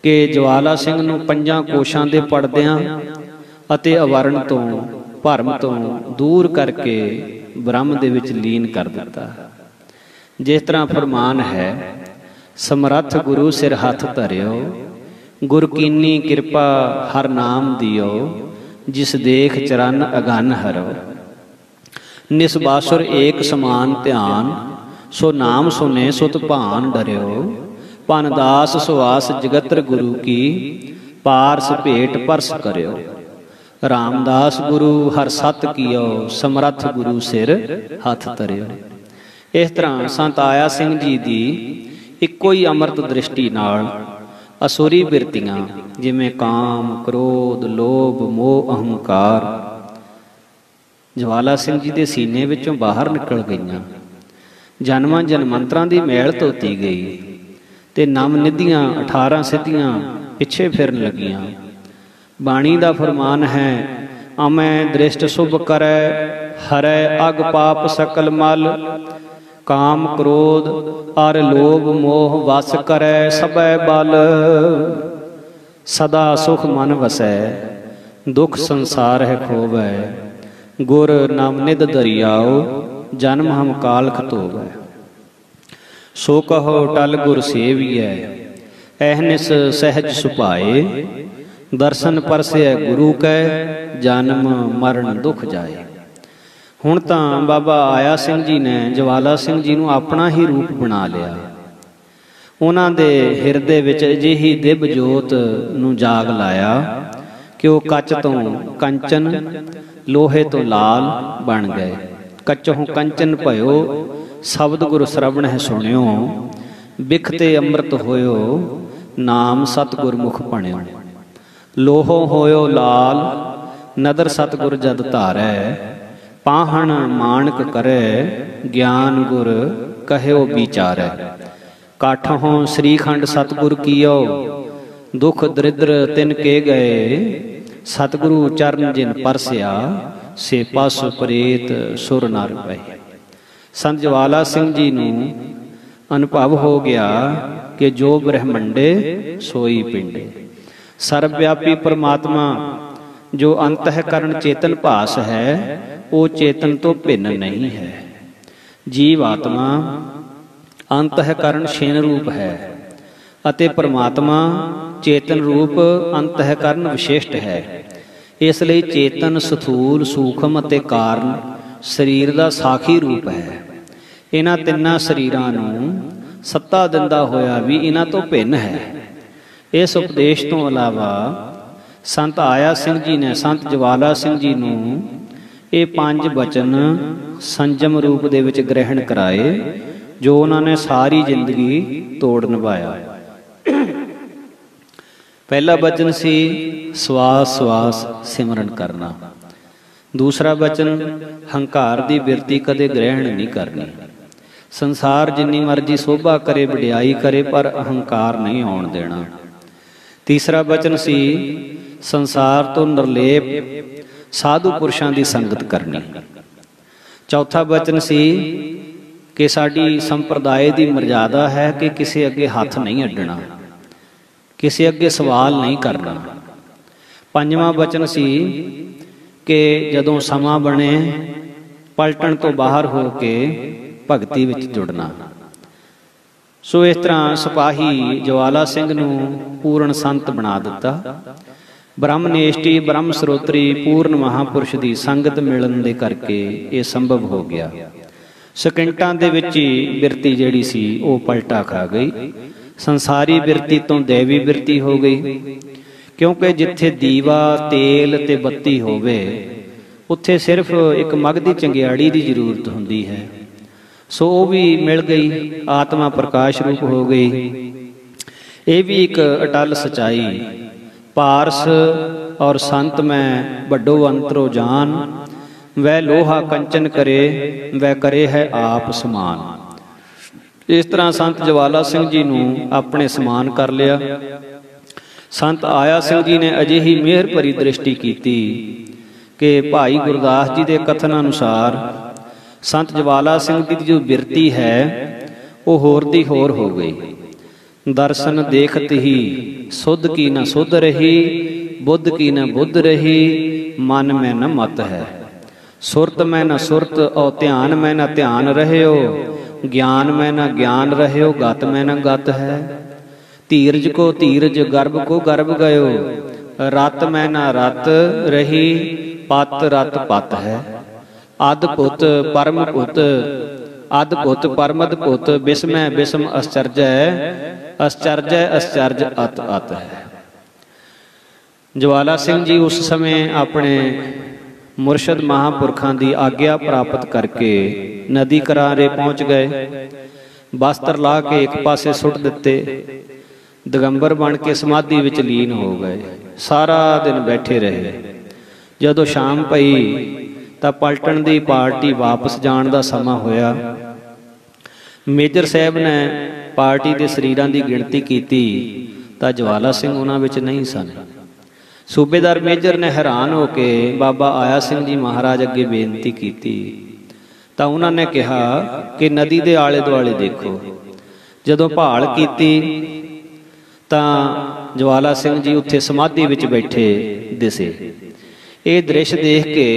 Speaker 1: कि ज्वाला सिंह नूं 5 कोशां दे पड़दियां अते अवरण तो भरम तो दूर करके ब्रह्म दे विच लीन कर दिता। जिस तरह फरमान है, समरथ गुरु सिर हथ धरियो, गुर कीनी कृपा हर नाम दियो, जिस देख चरण अगन हरो। निसबासुर एक समान ध्यान, सो नाम सुने सुत भान डरियो। पन दास सुआस जगत्र गुरु की, पारस भेट परस करियो। रामदास गुरु हर सत कियो, समरथ गुरु सिर हथ धरियो। इस तरह संत आया सिंह जी की इक्को ही अमृत दृष्टि नाल असुरी बिरतियां जिवें काम, क्रोध, लोभ, मोह, अहंकार ज्वाला सिंह जी के सीने विचों बाहर निकल गईयां। जन्मां जन्मंतरां दी मैल धोती गई ते नव निधियां 18 सिद्धियां पिछे फिरन लगियां। बाणी दा फरमान है, अमै दृष्ट शुभ करै, हरै अग पाप सकल मल। काम क्रोध अर लोभ मोह वस करै सबै बल। सदा सुख मन वसै, दुख संसार है खोवै। गुर नाम निध दरियाओ, जन्म हम कालख धोवै। सो कहो टल गुर सेवियै, अहनिस सहज सुभाए। दर्शन परसे गुरु कै, जन्म मरण दुख जाए। हुण तां बाबा आया सिंह जी ने ज्वाला सिंह जी नूं अपना ही रूप बना लिया। उन्हां दे हिरदे विच अजिही दिव्य जोत नूं जाग लाया कि वह कच तो कंचन, लोहे तो लाल बन गए। कचों कंचन भयो, शब्द गुरु श्रवण है सुनियो। बिखते अमृत होयो, नाम सतगुर मुख पणियो। लोहो होयो लाल, नदर सतगुर जद धारै। पाहण माणक करे, ज्ञान गुर कहो विचारै। काठों श्रीखंड सतगुर कियो, दुख दरिद्र तिन के गए। सतगुरु चरण जिन परसिया, से पस प्रेत सुर नर पए। संत ज्वाला सिंह जी नूं अनुभव हो गया कि जो ब्रह्मंडे सोई पिंडे। सर्वव्यापी परमात्मा जो अंतःकरण चेतन भास है, वो चेतन तो भिन्न नहीं है। जीव आत्मा अंतःकरण क्षीण रूप है अते परमात्मा चेतन रूप अंतःकरण विशिष्ट है। इसलिए चेतन स्थूल सूक्ष्म अते कारण शरीर का साखी रूप है। इन्हां तिन्नां शरीरां नूं सत्ता दिंदा होया भी इन्हां तो भिन्न है। इस उपदेश तो इलावा संत आया सिंह जी ने संत ज्वाला सिंह जी नूं ये 5 वचन संजम रूप दे विच ग्रहण कराए, जो उन्होंने सारी जिंदगी तोड़ निभाया। पहला वचन सी श्वास श्वास सिमरन करना। दूसरा वचन हंकार दी बिरती कदे ग्रहण नहीं करनी। संसार जिन्नी मर्जी शोभा करे वडियाई करे, पर अहंकार नहीं आउण देना। तीसरा वचन सी संसार तो निर्लेप साधु पुरुषां दी संगत करनी। चौथा वचन सी कि साडी संप्रदाय दी मर्यादा है कि किसी अगे हाथ नहीं अड्डना, किसी अगे सवाल नहीं करना। पंजवां वचन सी कि जदों समा बने पलटन तो बाहर हो के भगती विच जुड़ना। सो इस तरह सिपाही ज्वाला सिंह नूं पूर्ण संत बना दिता। ब्रह्मनिष्ठी ब्रह्म ਸਰੋਤਰੀ पूर्ण महापुरुष की संगत मिलन दे करके ये संभव हो गया। ਸਕਿੰਟਾਂ ਦੇ ਵਿੱਚ ਹੀ ਬਿਰਤੀ ਜਿਹੜੀ ਸੀ ਉਹ ਪਲਟਾ ਖਾ ਗਈ। ਸੰਸਾਰੀ ਬਿਰਤੀ ਤੋਂ ਦੇਵੀ ਬਿਰਤੀ ਹੋ ਗਈ, ਕਿਉਂਕਿ ਜਿੱਥੇ ਦੀਵਾ ਤੇਲ ਤੇ ਬੱਤੀ ਹੋਵੇ ਉੱਥੇ ਸਿਰਫ ਇੱਕ ਮੱਗ ਦੀ ਚੰਗਿਆੜੀ ਦੀ ਜ਼ਰੂਰਤ ਹੁੰਦੀ ਹੈ। ਸੋ ਉਹ ਵੀ ਮਿਲ ਗਈ, ਆਤਮਾ ਪ੍ਰਕਾਸ਼ ਰੂਪ ਹੋ ਗਈ। ਇਹ ਵੀ ਇੱਕ ਅਟਲ ਸਚਾਈ। पारस और संत में बड्डो अंतरो जान, वह लोहा कंचन करे वह करे है आप समान। इस तरह संत जवाला सिंह जी नूं अपने समान कर लिया। संत आया सिंह जी ने अजिही मेहर भरी दृष्टि की कि भाई गुरदास जी के कथन अनुसार संत जवाला सिंह की जो बिरती है वो होर दी होर हो गई। दर्शन देखत ही सुध की न सुध रही, बुद्ध की न बुद्ध रही, मन में न मत है। सुरत में न सुरत और ध्यान में न ध्यान रह्यो, ज्ञान में न ज्ञान रह्यो, गत में न गत है। धीरज को धीरज, गर्भ को गर्भ गयो, रत में न रत रही, पत रत पत है। अद्भुत परम पुत, अद्भुत परमद पुत, बिस्मय बिस्म आश्चर्य, आश्चर्य आश्चर्य अत अत है। जवाला सिंह जी उस समय अपने मुरशद महापुरखों की आग्ञा प्राप्त करके नदी किनारे पहुँच गए। वस्त्र ला के एक पासे सुट दिते, दिगंबर बन के समाधि विच लीन हो गए। सारा दिन बैठे रहे। जदों शाम पई तां पलटन दी पार्टी वापस जाण दा समा होया। मेजर साहब ने पार्टी के शरीरां दी गिणती कीती तां जवाला सिंह उन्हां विच नहीं सन। सूबेदार मेजर ने हैरान होके बाबा आया सिंह जी महाराज अगे बेनती की तां उन्होंने कहा कि नदी के आले दुआले देखो। जदों भाल की तां जवाला सिंह जी उत्थे समाधि विच बैठे दिसे। ये दृश्य देख के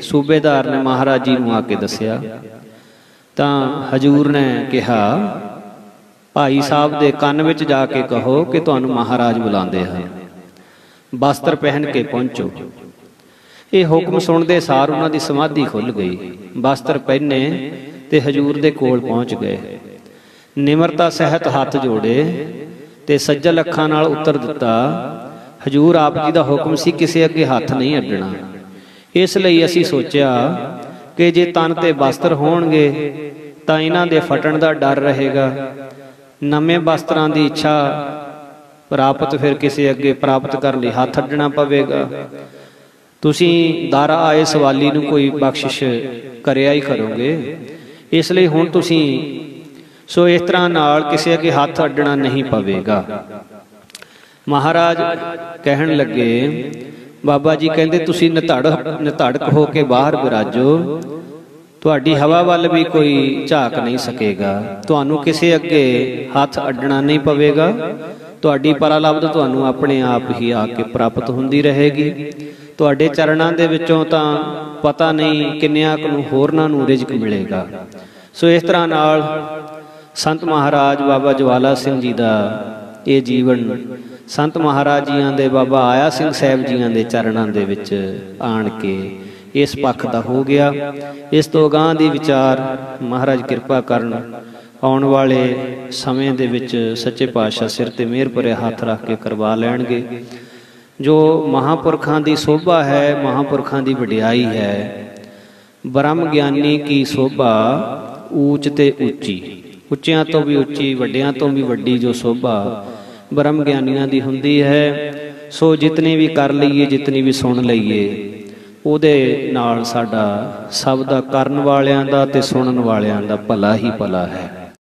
Speaker 1: सूबेदार ने महाराज जी नूं आके दस्या तां हजूर ने कहा भाई साहब दे कन विच जाके कहो कि तुहानूं महाराज बुलांदे हैं, वस्त्र पहन के पहुंचो। ये हुक्म सुनते सार उन्हां दी समाधि खुल गई। वस्त्र पहने ते हजूर दे कोल पहुंच गए। निमरता सहित हाथ जोड़े ते सज्जल अखां नाल उत्तर दिता, हजूर आप जी का हुक्म सी किसी अगे हाथ नहीं अड्डना, इसलिए असीं सोचिया कि जे तन ते वस्त्र होणगे तां इन्हां दे फटण दा डर रहेगा। नਵੇਂ वस्त्रां दी इच्छा प्राप्त फिर किसी अगे प्राप्त कर लिए हाथ अड्डना पवेगा। तुसीं दारा आए सवाली नूं कोई बख्शिश करिया ही करोगे, इसलिए हुण तुसीं सो इस तरह नाल किसी अगे हाथ अड्डना नहीं पवेगा। महाराज कहन लगे बाबा जी कहते तुसीं निधड़क हो के बाहर विराजो, तुहाडी हवा वाल भी कोई झाक नहीं सकेगा, तुहानूं किसी अगे हाथ अड्डना नहीं पवेगा। तुहाडी परालब्ध तुहानूं अपने आप ही आके प्राप्त हुंदी रहेगी। तुहाडे चरणां दे विचों तां पता नहीं किन्नियां नूं होरनां नूं रिजक मिलेगा। सो इस तरह नाल संत महाराज बाबा जवाला सिंह जी दा ये जीवन संत महाराज जियां दे बाबा आया सिंह साहब जियां दे चरणां दे विच आण के इस पक्ष दा हो गया। इस तो अगांह दी विचार महाराज किरपा करन आउण वाले समय दे विच सच्चे पातशाह सिर ते मेहर भरे हाथ रख के करवा लैणगे। जो महापुरखां दी शोभा है, महापुरखां दी वडियाई है, ब्रह्म ज्ञानी की शोभा ऊच ते ऊची, उच्चियां तो भी उच्ची, वड्डियां तो भी वड्डी जो शोभा ब्रह्म ज्ञानियां दी हुंदी है। सो जितनी भी कर लईए, जितनी भी सुन लईए, ਉਹਦੇ ਨਾਲ ਸਾਡਾ ਸਭ ਦਾ ਕਰਨ ਵਾਲਿਆਂ ਦਾ ਤੇ ਸੁਣਨ ਵਾਲਿਆਂ ਦਾ ਭਲਾ ਹੀ ਭਲਾ ਹੈ।